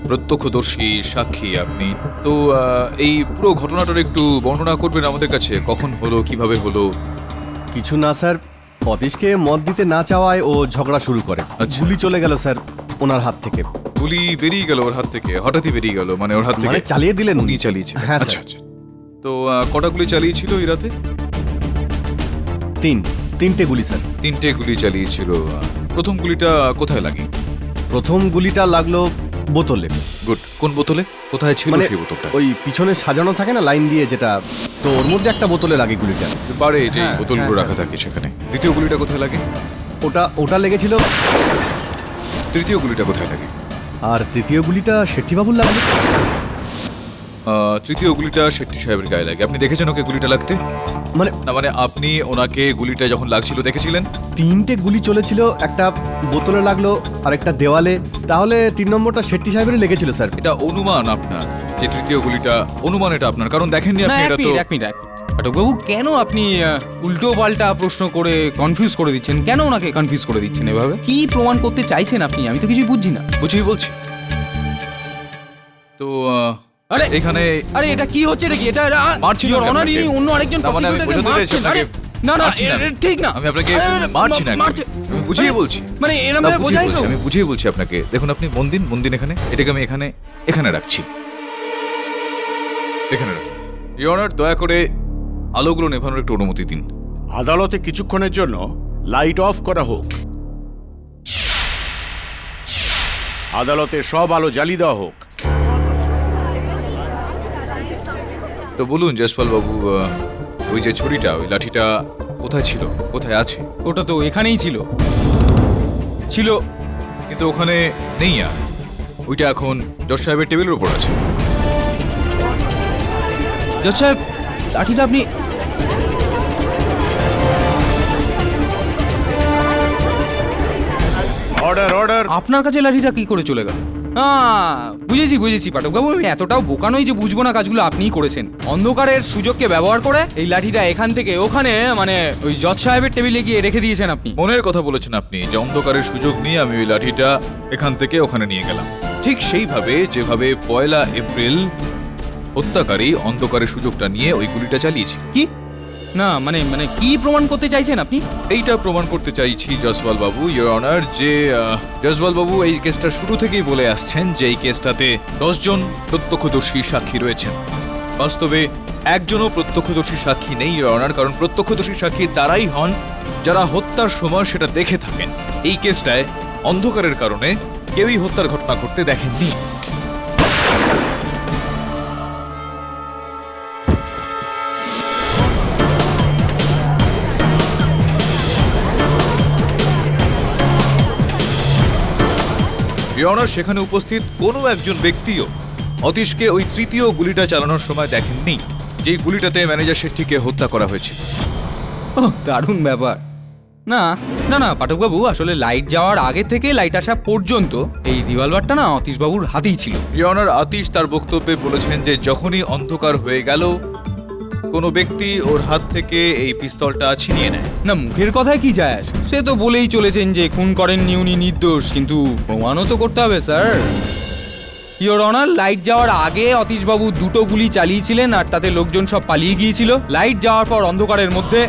প্রত্যক্ষদর্শী সাক্ষী আপনি। তো এই পুরো ঘটনাটার একটু বর্ণনা করবেন আমাদের কাছে, কখন হলো, কিভাবে হলো? কিছু না স্যার, অতীশকে মদ দিতে না চাওয়ায় ও ঝগড়া শুরু করে। গুলি চলে গেল স্যার ওনার হাত থেকে। গুলি বেরিয়ে গেল ওর হাত থেকে? হঠাৎই বেরিয়ে গেল মানে ওর হাত থেকে? মানে চালিয়ে দিলেন উনি চালিয়েছিলেন? হ্যাঁ আচ্ছা স্যার। আচ্ছা। তো কটা গুলি চালিয়েছিল এই রাতে? 3টে গুলি স্যার। 3টে গুলি চালিয়েছিল। প্রথম গুলিটা কোথায় লাগে? প্রথম গুলিটা লাগলো বোতলে। গুড। কোন বোতলে? কোথায় ছিল সেই বোতলটা? ওই পিছনে সাজানো থাকে না লাইন দিয়ে, যেটা, তো ওর মধ্যে একটা বোতলে লাগে গুলিটা। বারে যে বোতলগুলো রাখা থাকে সেখানে। দ্বিতীয় গুলিটা কোথায় লাগে? ওটা লেগেছিল। তৃতীয় গুলিটা কোথায় লাগে? আর তৃতীয় গুলিটা শেট্টিবাবুর লাগলো। তৃতীয় গুলিটা শেট্টি সাহেবের গায়ে লাগে। আপনি দেখেছেন ওকে গুলিটা লাগতে? মানে না, মানে আপনি ওনাকে গুলিটা যখন লাগছিল দেখেছিলেন? 3টে গুলি চলেছিল, একটা বোতলে লাগলো আর একটা দেওয়ালে। তাহলে 3 নম্বরটা শেট্টি সাহেবেরই লেগেছিল স্যার। এটা অনুমান আপনার, যে তৃতীয় গুলিটা অনুমান, এটা আপনার, কারণ দেখেননি আপনি এটা তো। এক মিনিট। পাঠকবাবু, কেন আপনি উল্টো পাল্টা প্রশ্ন করে কনফিউজ করে দিচ্ছেন? কেন ওনাকে কনফিউজ করে দিচ্ছেন এভাবে? কি প্রমাণ করতে চাইছেন আপনি? আমি তো কিছুই বুঝছি না। বুঝিয়ে বলছি। তো আরে এখানে আরে এটা কি হচ্ছে নাকি? এটা মারছি না ইওর অনার, আপনাকে। ইনি অন্য আরেকজন না, মানে আমি প্রসিকিউটরকে বোঝাতে চাইছি মারছেন। আরে আপনাকে। না না, মারছি না। এটা ঠিক না। আমি আপনাকে আরে, মারছি না, মারছে। আমি বুঝিয়ে বলছি। মানে এরকম না, ভাবে বুঝিয়ে বোঝাই বলছি, তো। আমি বুঝিয়ে বলছি আপনাকে। দেখুন, আপনি মন দিন এখানে। এটাকে আমি এখানে রাখছি, এখানে রাখি। ইওর অনার, দয়া করে আলোগুলো নেভানোর একটু অনুমতি দিন। আদালতে কিছুক্ষণের জন্য লাইট অফ করা হোক। আদালতে সব আলো জ্বালিয়ে দেওয়া হোক। তো বলুন জয়সপাল বাবু, ওই যে ছুরিটা, ওই লাঠিটা কোথায় ছিল, কোথায় আছে? ওটা তো এখানেই ছিল। কিন্তু ওখানে নেই আর। ওইটা এখন জজ সাহেবের টেবিলের উপর আছে। জজ সাহেব, লাঠিটা আপনি অর্ডার। আপনার কাছে লাঠিটা কি করে চলে গেল? বুঝেছি পাঠকবাবু, আমি এতটাও বোকা নই যে বুঝবো না কাজগুলো আপনিই করেছেন। অন্ধকারের সুযোগকে ব্যবহার করে এই লাঠিটা এখান থেকে ওখানে, মানে ওই জজ সাহেবের টেবিলে গিয়ে রেখে দিয়েছেন আপনি। মনের কথা বলেছেন আপনি, যে অন্ধকারের সুযোগ নিয়ে আমি ওই লাঠিটা এখান থেকে ওখানে নিয়ে গেলাম। ঠিক সেইভাবে যেভাবে 1 এপ্রিল হত্যাকারী অন্ধকারের সুযোগটা নিয়ে ওই গুলিটা চালিয়েছে। কি না মানে মানে কি প্রমাণ করতে চাইছেন আপনি? এইটা প্রমাণ করতে চাইছি জসওয়াল বাবু, ইওর অনার, যে জসওয়াল বাবু এই কেসটা শুরু থেকেই বলে আসছেন যে এই কেসটাতে 10 জন প্রত্যক্ষদর্শী সাক্ষী রয়েছেন। বাস্তবে একজনও প্রত্যক্ষদর্শী সাক্ষী নেই ইওর অনার, কারণ প্রত্যক্ষদর্শী সাক্ষী তারাই হন যারা হত্যার সময় সেটা দেখে থাকেন। এই কেসটায় অন্ধকারের কারণে কেউই হত্যার ঘটনা ঘটতে দেখেননি। ইওর অনার, সেখানে উপস্থিত কোনো একজন ব্যক্তিও অতীশকে ওই তৃতীয় গুলিটা চালানোর সময় দেখেননি, যেই গুলিটাতে ম্যানেজার শেট্টিকে হত্যা করা হয়েছে। দারুণ ব্যাপার। না না না পাঠকবাবু, আসলে লাইট যাওয়ার আগে থেকে লাইট আসা পর্যন্ত এই রিভলভারটা না অতীশবাবুর হাতেই ছিল। ইওর অনার, আতীশ তার বক্তব্যে বলেছেন যে যখনই অন্ধকার হয়ে গেল কোনো ব্যক্তি ওর হাত থেকে এই পিস্তলটা ছিনিয়ে নেয়। না মুখের কথায় কি যায় আসে? সে তো বলেই চলেছেন যে খুন করেননি উনি নির্দোষ, কিন্তু প্রমাণও তো করতে হবে স্যার। ইওর অনার, লাইট যাওয়ার আগে অতীশবাবু 2টো গুলি চালিয়েছিলেন আর তাতে লোকজন সব পালিয়ে গিয়েছিল। লাইট যাওয়ার পর অন্ধকারের মধ্যে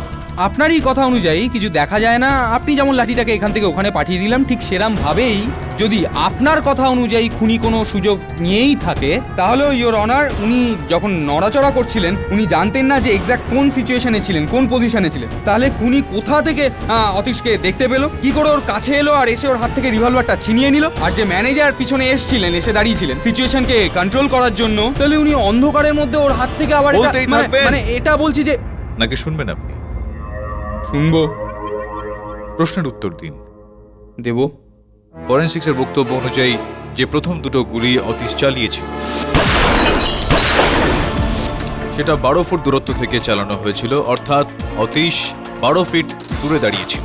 আপনারই কথা অনুযায়ী কিছু দেখা যায় না। আপনি যেমন লাঠিটাকে এখান থেকে ওখানে পাঠিয়ে দিলাম, ঠিক সেরম ভাবেই যদি আপনার কথা অনুযায়ী খুনি কোনো সুযোগ নিয়েই থাকে, তাহলে ইওর অনার উনি যখন নড়াচড়া করছিলেন উনি জানতেন না যে এক্স্যাক্ট কোন সিচুয়েশনে ছিলেন, কোন পজিশনে ছিলেন। তাহলে খুনি কোথা থেকে অতীশকে দেখতে পেলো, কি করে ওর কাছে এলো আর এসে ওর হাত থেকে রিভলভারটা ছিনিয়ে নিল? আর যে ম্যানেজার পিছনে এসে দাঁড়িয়েছিলেন সিচুয়েশনকে কন্ট্রোল করার জন্য, তাহলে উনি অন্ধকারের মধ্যে ওর হাত থেকে আবার মানে এটা বলছি যে নাকি শুনবেন আপনি? শুনবো। প্রশ্নের উত্তর দিন। দেব। ফরেনসিক্সের বক্তব্য অনুযায়ী যে প্রথম 2টো গুলি অতীশ চালিয়েছিল সেটা 12 ফুট দূরত্ব থেকে চালানো হয়েছিল, অর্থাৎ অতীশ 12 ফিট দূরে দাঁড়িয়েছিল।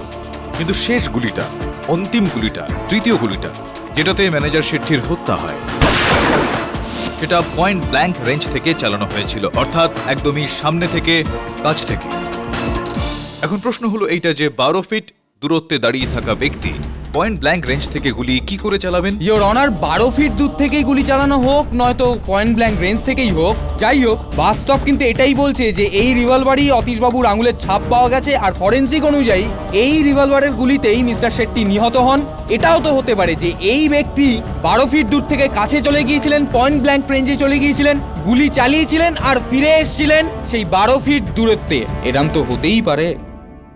কিন্তু শেষ গুলিটা, অন্তিম গুলিটা, তৃতীয় গুলিটা, যেটাতে ম্যানেজার শেট্টির হত্যা হয়, সেটা পয়েন্ট ব্ল্যাঙ্ক রেঞ্জ থেকে চালানো হয়েছিল, অর্থাৎ একদমই সামনে থেকে, কাছ থেকে। এখন প্রশ্ন হলো এইটা যে 12 ফিট দূরত্বে দাঁড়িয়ে থাকা ব্যক্তি পয়েন্ট ব্ল্যাঙ্ক রেঞ্জ থেকে গুলি কি করে চালাবেন? ইওর অনার, 12 ফিট দূর থেকেই গুলি চালানো হোক নয়তো পয়েন্ট ব্ল্যাঙ্ক রেঞ্জ থেকেই হোক, যাই হোক, বাস্তব কিন্তু এটাই বলছে যে এই রিভলভারই অতীশবাবুর আঙুলের ছাপ পাওয়া গেছে। আর ফরেনসিক অনুযায়ী এই রিভলভারের গুলিতেই মিস্টার শেট্টি নিহত হন। এটাও তো হতে পারে যে এই ব্যক্তি 12 ফিট দূর থেকে কাছে চলে গিয়েছিলেন, পয়েন্ট ব্ল্যাঙ্ক রেঞ্জে চলে গিয়েছিলেন, গুলি চালিয়েছিলেন আর ফিরে এসেছিলেন সেই 12 ফিট দূরত্বে। এরম তো হতেই পারে।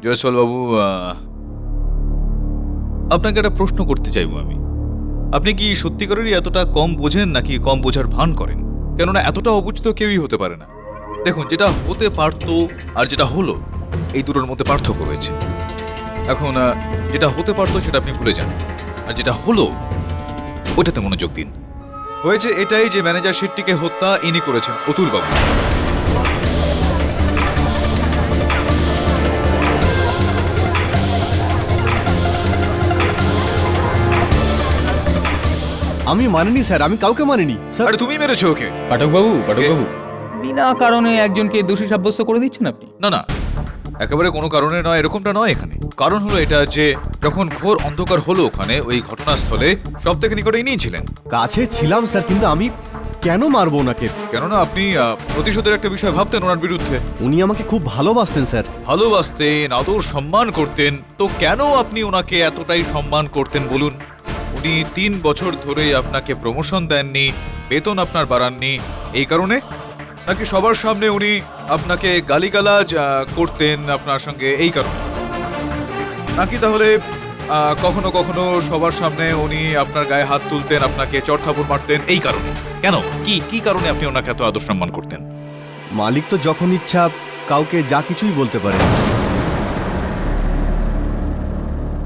জয়সওয়াল বাবু, আপনাকে একটা প্রশ্ন করতে চাইবো আমি। আপনি কি সত্যিকারেরই এতটা কম বোঝেন নাকি কম বোঝার ভান করেন? কেননা এতটা অবুঝ তো কেউই হতে পারে না। দেখুন, যেটা হতে পারতো আর যেটা হলো, এই দুটোর মধ্যে পার্থক্য রয়েছে। এখন যেটা হতে পারতো সেটা আপনি ভুলে যান, আর যেটা হলো ওটাতে মনোযোগ দিন। হয়েছে এটাই যে ম্যানেজার শেট্টিকে হত্যা ইনি করেছেন, অতুল বাবু। আমি মানিনি স্যার, আমি কাউকে মানিনি স্যার। আরে তুমি মেরেছো ওকে। পাঠকবাবু, বিনা কারণে একজনকে দোষী সাব্যস্ত করে দিচ্ছেন আপনি। না না, একেবারে কোনো কারণে নয়, এরকমটা নয়। এখানে কারণ হলো এটা যে যখন ঘোর অন্ধকার হলো ওখানে ওই ঘটনাস্থলে সব থেকে নিকটে ইনিই ছিলেন। কাছে ছিলাম স্যার, কিন্তু আমি কেন মারবো ওনাকে? কেননা আপনি প্রতিশোধের একটা বিষয় ভাবতেন ওনার বিরুদ্ধে। উনি আমাকে খুব ভালোবাসতেন স্যার। ভালোবাসতেন, আদর সম্মান করতেন, তো কেন আপনি ওনাকে এতটাই সম্মান করতেন বলুন? উনি 3 বছর ধরে আপনাকে প্রমোশন দেননি, বেতন আপনার বাড়াননি, এই কারণে? নাকি সবার সামনে উনি আপনাকে গালিগালাজ করতেন আপনার সঙ্গে, এই কারণে? নাকি তাহলে কখনো কখনো সবার সামনে উনি আপনার গায়ে হাত তুলতেন, আপনাকে চড়থাপড় মারতেন, এই কারণে? কেন, কি কারণে আপনি ওনাকে এত আদর সম্মান করতেন? মালিক তো যখন ইচ্ছা কাউকে যা কিছুই বলতে পারে,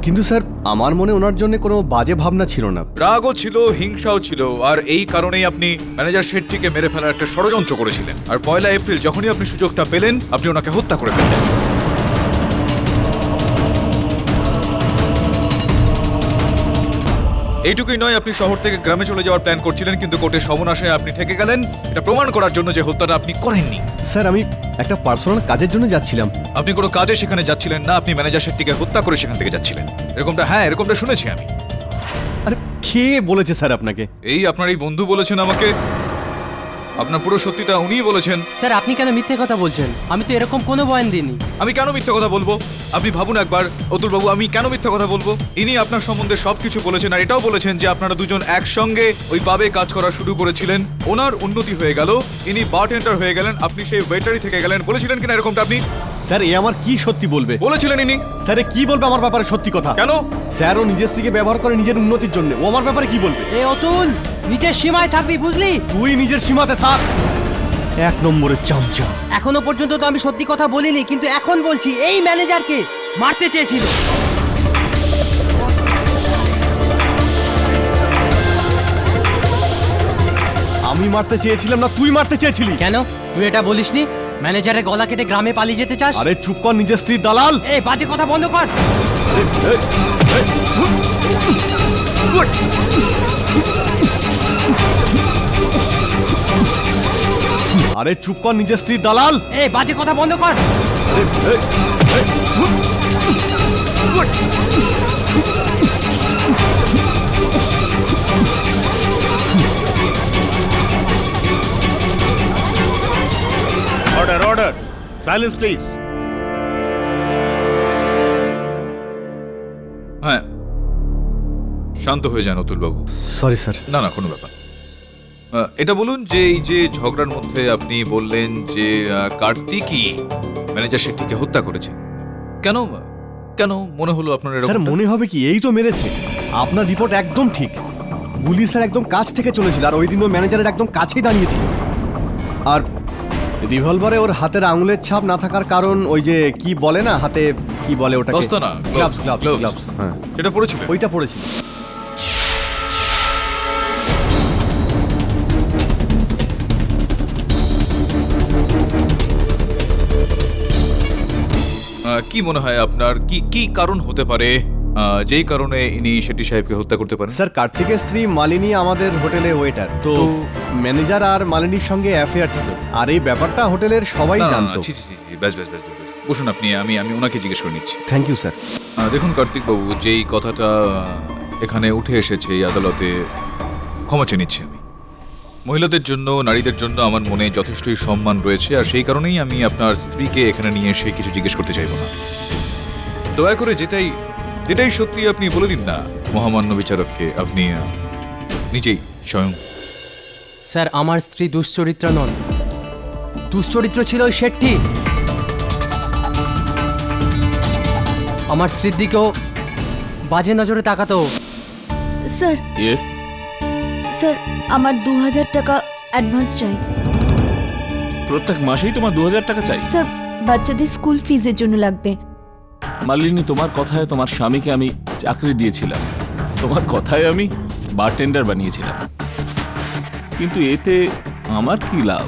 কিন্তু স্যার আমার মনে ওনার জন্য কোনো বাজে ভাবনা ছিল না। রাগও ছিল, হিংসাও ছিল, আর এই কারণেই আপনি ম্যানেজার শেট্টিকে মেরে ফেলার একটা ষড়যন্ত্র করেছিলেন। আর 1 এপ্রিল যখনই আপনি সুযোগটা পেলেন, আপনি ওনাকে হত্যা করে ফেললেন। এইটুকুই নয়, আপনি শহর থেকে গ্রামে চলে যাওয়ার প্ল্যান করছিলেন, কিন্তু কোর্টে সর্বনাশে আপনি ঠেকে গেলেন এটা প্রমাণ করার জন্য যে হত্যাটা আপনি করেননি। স্যার আমি একটা পার্সোনাল কাজের জন্য যাচ্ছিলাম। আপনি কোনো কাজে সেখানে যাচ্ছিলেন না, আপনি ম্যানেজার শেট্টিকে হত্যা করে সেখান থেকে যাচ্ছিলেন। এরকমটা? হ্যাঁ, এরকমটা শুনেছি আমি। আরে কে বলেছে স্যার আপনাকে? এই আপনার এই বন্ধু বলেছেন আমাকে। আপনার পুরো সত্যিটা উনিই বলেছেন। স্যার আপনি কেন মিথ্যে কথা বলছেন? আমি তো এরকম কোনো বয়ান দিইনি। আমি কেন মিথ্যে কথা বলবো? আপনি ভাবুন একবার অতুলবাবু, আমি কেন মিথ্যে কথা বলবো? ইনি আপনার সম্বন্ধে সবকিছু বলেছেন, আর এটাও বলেছেন যে আপনারা দুজন একসঙ্গে ওই পাবে কাজ করা শুরু করেছিলেন। ওনার উন্নতি হয়ে গেল, ইনি বারটেন্ডার হয়ে গেলেন, আপনি সেই ওয়েটারই থেকে গেলেন। বলেছিলেন কিনা এরকমটা আপনি? স্যার এ আমার কি সত্যি বলবে? বলেছিলেন ইনি। স্যার এ কি বলবে আমার ব্যাপারে সত্যি কথা? কেন? স্যার ও নিজের স্ত্রীকে ব্যবহার করে নিজের উন্নতির জন্য, ও আমার ব্যাপারে কি বলবে? এ অতুল, নিজের সীমায় থাকবি, বুঝলি? তুই নিজের সীমাতে থাক, এক নম্বরের চামচা। এখনো পর্যন্ত তো আমি সত্যি কথা বলিনি, কিন্তু এখন বলছি এই ম্যানেজারকে মারতে চেয়েছিল। আমি মারতে চেয়েছিলাম না, তুই মারতে চেয়েছিলি। কেন তুই এটা বলিসনি? ম্যানেজারের গলা কেটে গ্রামে পালিয়ে যেতে চাস? আরে চুপ কর, নিজের স্ত্রীর দালাল। এই বাজে কথা বন্ধ কর। আরে চুপ কর, নিজের স্ত্রীর দালাল। এই বাজে কথা বন্ধ কর। Order order, silence please. হ্যাঁ, শান্ত হয়ে যান অতুলবাবু। Sorry sir. না না, কোনো ব্যাপার। এটা বলুন যে এই যে ঝগড়ার মধ্যে আপনি বললেন যে কার্তিকই ম্যানেজার শেট্টিকে হত্যা করেছে, কেন কেন মনে হলো আপনার স্যার এরকম? মনে হবে কি, এই তো মেরেছে। আপনার রিপোর্ট একদম ঠিক। গুলি স্যার একদম কাছ থেকে চলেছিল, আর ওই দিন ওই ম্যানেজারের একদম কাছেই দাঁড়িয়েছিল। আর রিভলভারে ওর হাতের আঙুলের ছাপ না থাকার কারণ ওই যে কি বলে না, হাতে কি বলে ওটাকে? দস্তানা, গ্লাভস গ্লাভস গ্লাভস। হ্যাঁ, সেটা পড়েছিল, ওইটা পড়েছিল। কি মনে হয় আপনার, কি কি কারণ হতে পারে যেই কারণে ইনি শেট্টি সাহেবকে হত্যা করতে পারেন? স্যার কার্তিকের স্ত্রী মালিনী আমাদের হোটেলে ওয়েটার, তো ম্যানেজার আর মালিনীর সঙ্গে অ্যাফেয়ার ছিল, আর এই ব্যাপারটা হোটেলের সবাই জানতো। ব্যাস ব্যাস ব্যাস ব্যাস, বসুন আপনি, আমি ওনাকে জিজ্ঞেস করে নিচ্ছি। Thank you sir. দেখুন কার্তিক বাবু, যেই কথাটা এখানে উঠে এসেছে এই আদালতে, ক্ষমা চেয়ে নিচ্ছি আমি। মহিলাদের জন্য, নারীদের জন্য আমার মনে যথেষ্টই সম্মান রয়েছে, আর সেই কারণেই আমি আপনার স্ত্রীকে এখানে নিয়ে এসে কিছু জিজ্ঞেস করতে চাইব না। দয়া করে যেটাই সত্যি আপনি বলে দিন না মহামান্য বিচারককে, আপনি নিজেই স্বয়ং। স্যার আমার স্ত্রী দুশ্চরিত্র নন, দুশ্চরিত্র ছিল ওই শেট্টি। আমার স্ত্রীর দিকেও বাজে নজরে তাকাতো। স্যার ইয়েস, স্যার আমার 2000 টাকা অ্যাডভান্স চাই। প্রত্যেক মাসেই তোমার 2000 টাকা চাই? স্যার বাচ্চাদের স্কুল ফিজের জন্য লাগবে। মালিনী, তোমার কথায় তোমার স্বামীকে আমি চাকরি দিয়েছিলাম, তোমার কথায় আমি বারটেন্ডার বানিয়েছিলাম, কিন্তু এতে আমার কি লাভ?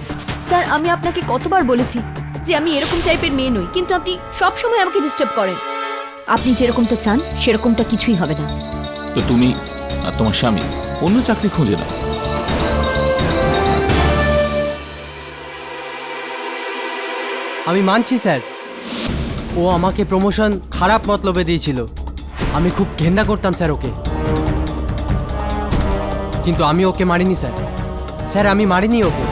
স্যার আমি আপনাকে কতবার বলেছি যে আমি এরকম টাইপের মেয়ে নই, কিন্তু আপনি সব সময় আমাকে ডিস্টার্ব করেন। আপনি যেরকমটা চান সেরকমটা কিছুই হবে না। তো তুমি আর তোমার স্বামী অন্য চাকরি খুঁজে নাও। আমি মানছি স্যার, ও আমাকে প্রমোশন খারাপ মতলবে দিয়েছিল। আমি খুব ঘেন্না করতাম স্যার ওকে, কিন্তু আমি ওকে মারিনি স্যার। স্যার আমি মারিনি ওকে।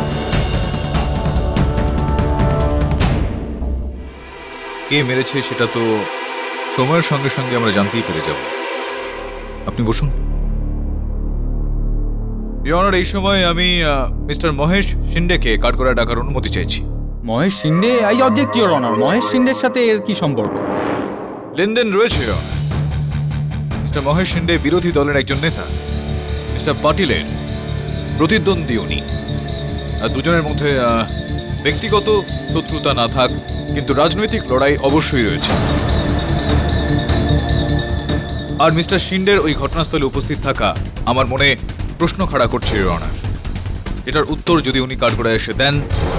কে মেরেছে সেটা তো সময়ের সঙ্গে সঙ্গে আমরা জানতেই পেরে যাব। আপনি বসুন। ইওর অনার, এই সময় আমি মিস্টার মহেশ শিন্ডেকে কাঠগড়ায় ডাকার অনুমতি চাইছি। Mahesh Shinde? I object your honour. Mahesh শিন্ডের সাথে এর কি সম্পর্ক? লেনদেন রয়েছে your honour. Mister Mahesh Shinde বিরোধী দলের একজন নেতা, মিস্টার পাটিলের প্রতিদ্বন্দ্বী উনি। আর দুজনের মধ্যে ব্যক্তিগত শত্রুতা না থাক, কিন্তু রাজনৈতিক লড়াই অবশ্যই রয়েছে। আর মিস্টার শিন্ডের ওই ঘটনাস্থলে উপস্থিত থাকা আমার মনে প্রশ্ন খাড়া করছে ইওর অনার। এটার উত্তর যদি উনি কাঠগড়ায় এসে দেন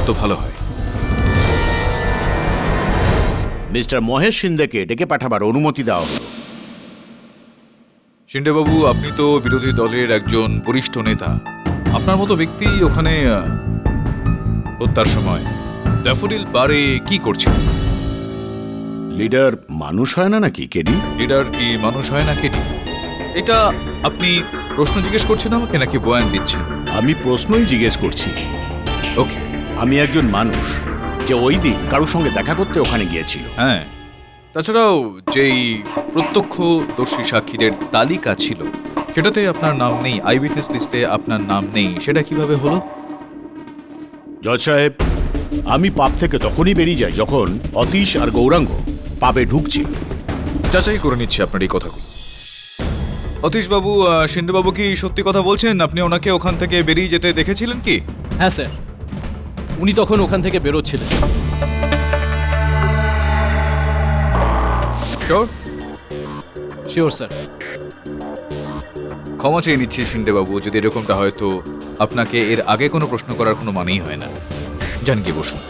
তো ভালো হয়। মিস্টার মহেশ শিন্দেকে ডেকে পাঠাবার অনুমতি দেওয়া হলো। শিন্ডেবাবু, আপনি তো বিরোধী দলের একজন বরিষ্ঠ নেতা। আপনার মতো ব্যক্তি ওখানে হত্যার সময় ড্যাফোডিল বারে কি করছেন? লিডার মানুষ হয় না নাকি কেডি? লিডার কি মানুষ হয় না কেডি? এটা আপনি প্রশ্ন জিজ্ঞেস করছেন আমাকে নাকি বয়ান দিচ্ছেন? আমি প্রশ্নই জিজ্ঞেস করছি। ওকে। আমি একজন মানুষ যে ওই দিন কারোর সঙ্গে দেখা করতে ওখানে গিয়েছিল। হ্যাঁ, তাছাড়াও যেই প্রত্যক্ষদর্শী সাক্ষীদের তালিকা ছিল সেটাতে আপনার নাম নেই, আই উইটনেস লিস্টে আপনার নাম নেই, সেটা কিভাবে হলো? জজ সাহেব, আমি পাব থেকে তখনই বেরিয়ে যাই যখন অতীশ আর গৌরাঙ্গ পাবে ঢুকছিল। যাচাই করে নিচ্ছি আপনার এই কথাগুলো। অতীশবাবু, শিন্দেবাবু কি সত্যি কথা বলছেন? আপনি ওনাকে ওখান থেকে বেরিয়ে যেতে দেখেছিলেন কি? হ্যাঁ স্যার, উনি তখন ওখান থেকে বেরোচ্ছিলেন। শিওর? Sure sir. ক্ষমা চেয়ে নিচ্ছি শিন্দেবাবু, যদি এরকমটা হয় তো আপনাকে এর আগে কোনো প্রশ্ন করার কোনো মানেই হয় না। জান গিয়ে বসুন।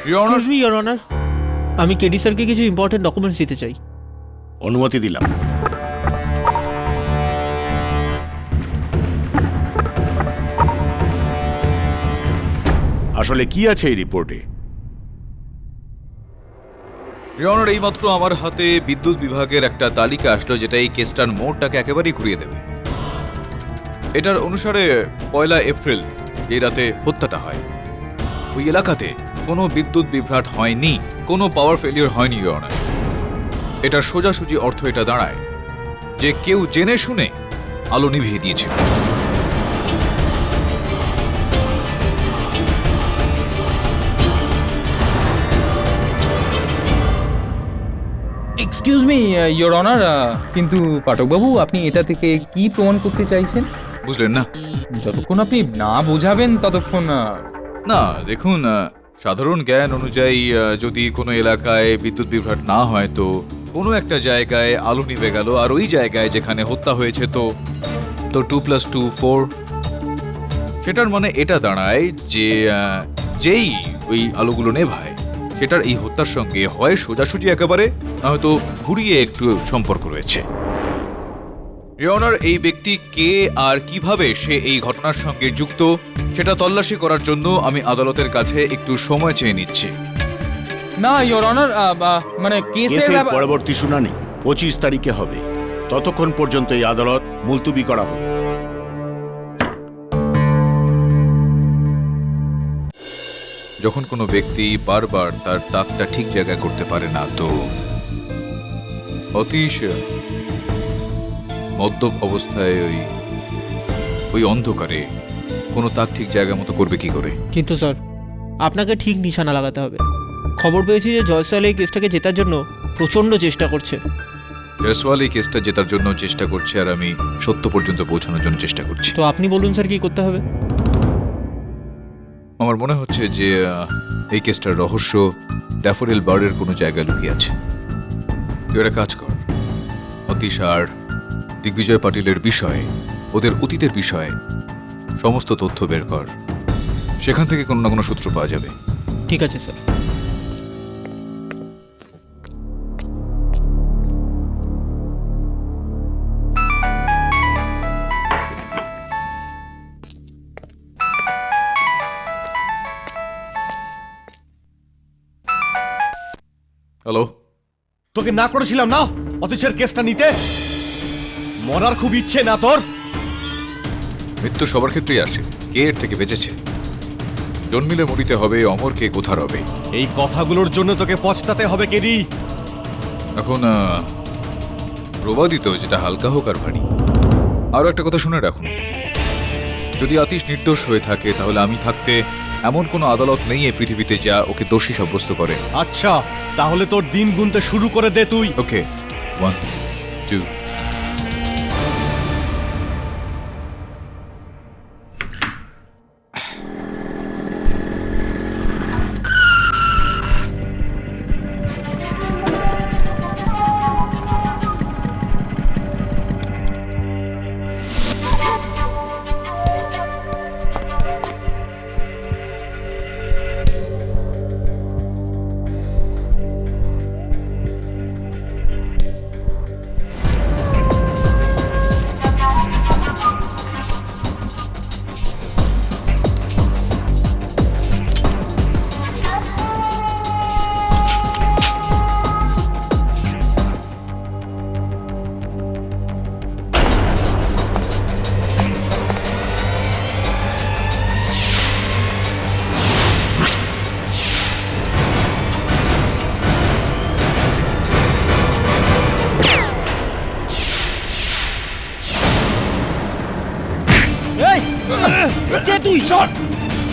এক্সকিউজ মি ইওর অনার, আমি কেডি স্যারকে কিছু ইম্পর্টেন্ট ডকুমেন্টস দিতে চাই। অনুমতি দিলাম। আসলে কি আছে এই রিপোর্টে? ইওর এইমাত্র আমার হাতে বিদ্যুৎ বিভাগের একটা তালিকা আসলো যেটা এই কেসটার মোড়টাকে একেবারেই ঘুরিয়ে দেবে। এটার অনুসারে 1 এপ্রিল এই রাতে হত্যাটা হয়। ওই এলাকাতে কোনো বিদ্যুৎ বিভ্রাট হয়নি, কোনো পাওয়ার ফেলিওর হয়নি ইওর অনার। এটার সোজাসুজি অর্থ এটা দাঁড়ায় যে কেউ জেনে শুনে আলো নিভিয়ে দিয়েছিল। এক্সকিউজ মি ইওর অনার, কিন্তু পাঠকবাবু আপনি এটা থেকে কি প্রমাণ করতে চাইছেন? বুঝলেন না? যতক্ষণ আপনি না বোঝাবেন ততক্ষণ না, দেখুন, সাধারণ জ্ঞান অনুযায়ী যদি কোনো এলাকায় বিদ্যুৎ বিভ্রাট না হয় তো কোনো একটা জায়গায় আলো নিভে গেল, আর ওই জায়গায় যেখানে হত্যা হয়েছে তো 2 + 2 4। সেটার মানে এটা দাঁড়ায় যে যেই ওই আলোগুলো নেভায় সেটার এই হত্যার সঙ্গে হয় সোজাসুজি একেবারে, না হয়তো ঘুরিয়ে একটু সম্পর্ক রয়েছে। ইওর এই ব্যক্তি কে আর কিভাবে সে এই ঘটনার সঙ্গে যুক্ত সেটা তল্লাশি করার জন্য আমি আদালতের কাছে একটু সময় চেয়ে নিচ্ছি। না ইওর অনার, মানে কেসের পরবর্তী শুনানি 25 তারিখে হবে। ততক্ষণ পর্যন্ত এই আদালত মুলতুবি করা হবে। যখন কোনো ব্যক্তি বারবার তার তাকটা ঠিক জায়গায় করতে পারে না তো অতীশ মদ্যপ অবস্থায় ওই অন্ধকারে কোনো তাক ঠিক জায়গা মতো করবে কি করে? কিন্তু স্যার, আপনাকে ঠিক নিশানা লাগাতে হবে। খবর পেয়েছি যে জয়সওয়াল এই কেসটাকে জেতার জন্য প্রচণ্ড চেষ্টা করছে। জয়সওয়াল এই কেসটা জেতার জন্য চেষ্টা করছে আর আমি সত্য পর্যন্ত পৌঁছানোর জন্য চেষ্টা করছি। তো আপনি বলুন স্যার, কি করতে হবে? আমার মনে হচ্ছে যে এই কেসটার রহস্য ড্যাফোডিল বার্ডের কোনো জায়গায় লুকিয়ে আছে। তুই একটা কাজ কর, অতীশ আর দিগ্বিজয় পাটিলের বিষয়ে, ওদের অতীতের বিষয়ে সমস্ত তথ্য বের কর। সেখান থেকে কোনো না কোনো সূত্র পাওয়া যাবে। ঠিক আছে স্যার। হ্যালো, তোকে না করেছিলাম না অতীশের কেসটা নিতে? মরার খুব ইচ্ছে না তোর? মৃত্যু সবার ক্ষেত্রেই আসে, কে এর থেকে বেঁচেছে? জন্মিলে মরিতে হবে, অমরকে কোথা রবে। এই কথাগুলোর জন্য তোকে পছতাতে হবে কেডি। এখন প্রবাদিত যেটা হালকা হোক আর ভারী। আরও একটা কথা শুনে রাখুন, যদি আতীশ নির্দোষ হয়ে থাকে তাহলে আমি থাকতে এমন কোনো আদালত নেই এই পৃথিবীতে যা ওকে দোষী সাব্যস্ত করে। আচ্ছা, তাহলে তোর দিন গুনতে শুরু করে দে তুই। ওকে, 1 2।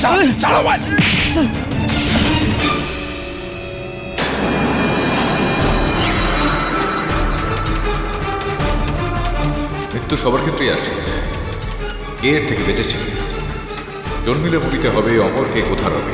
ছাড়ো ভাই। মৃত্যু সবার ক্ষেত্রেই আসে, কে এর থেকে বেঁচেছে? জন্মিলে মরিতে হবে, অমর কে কোথা রবে।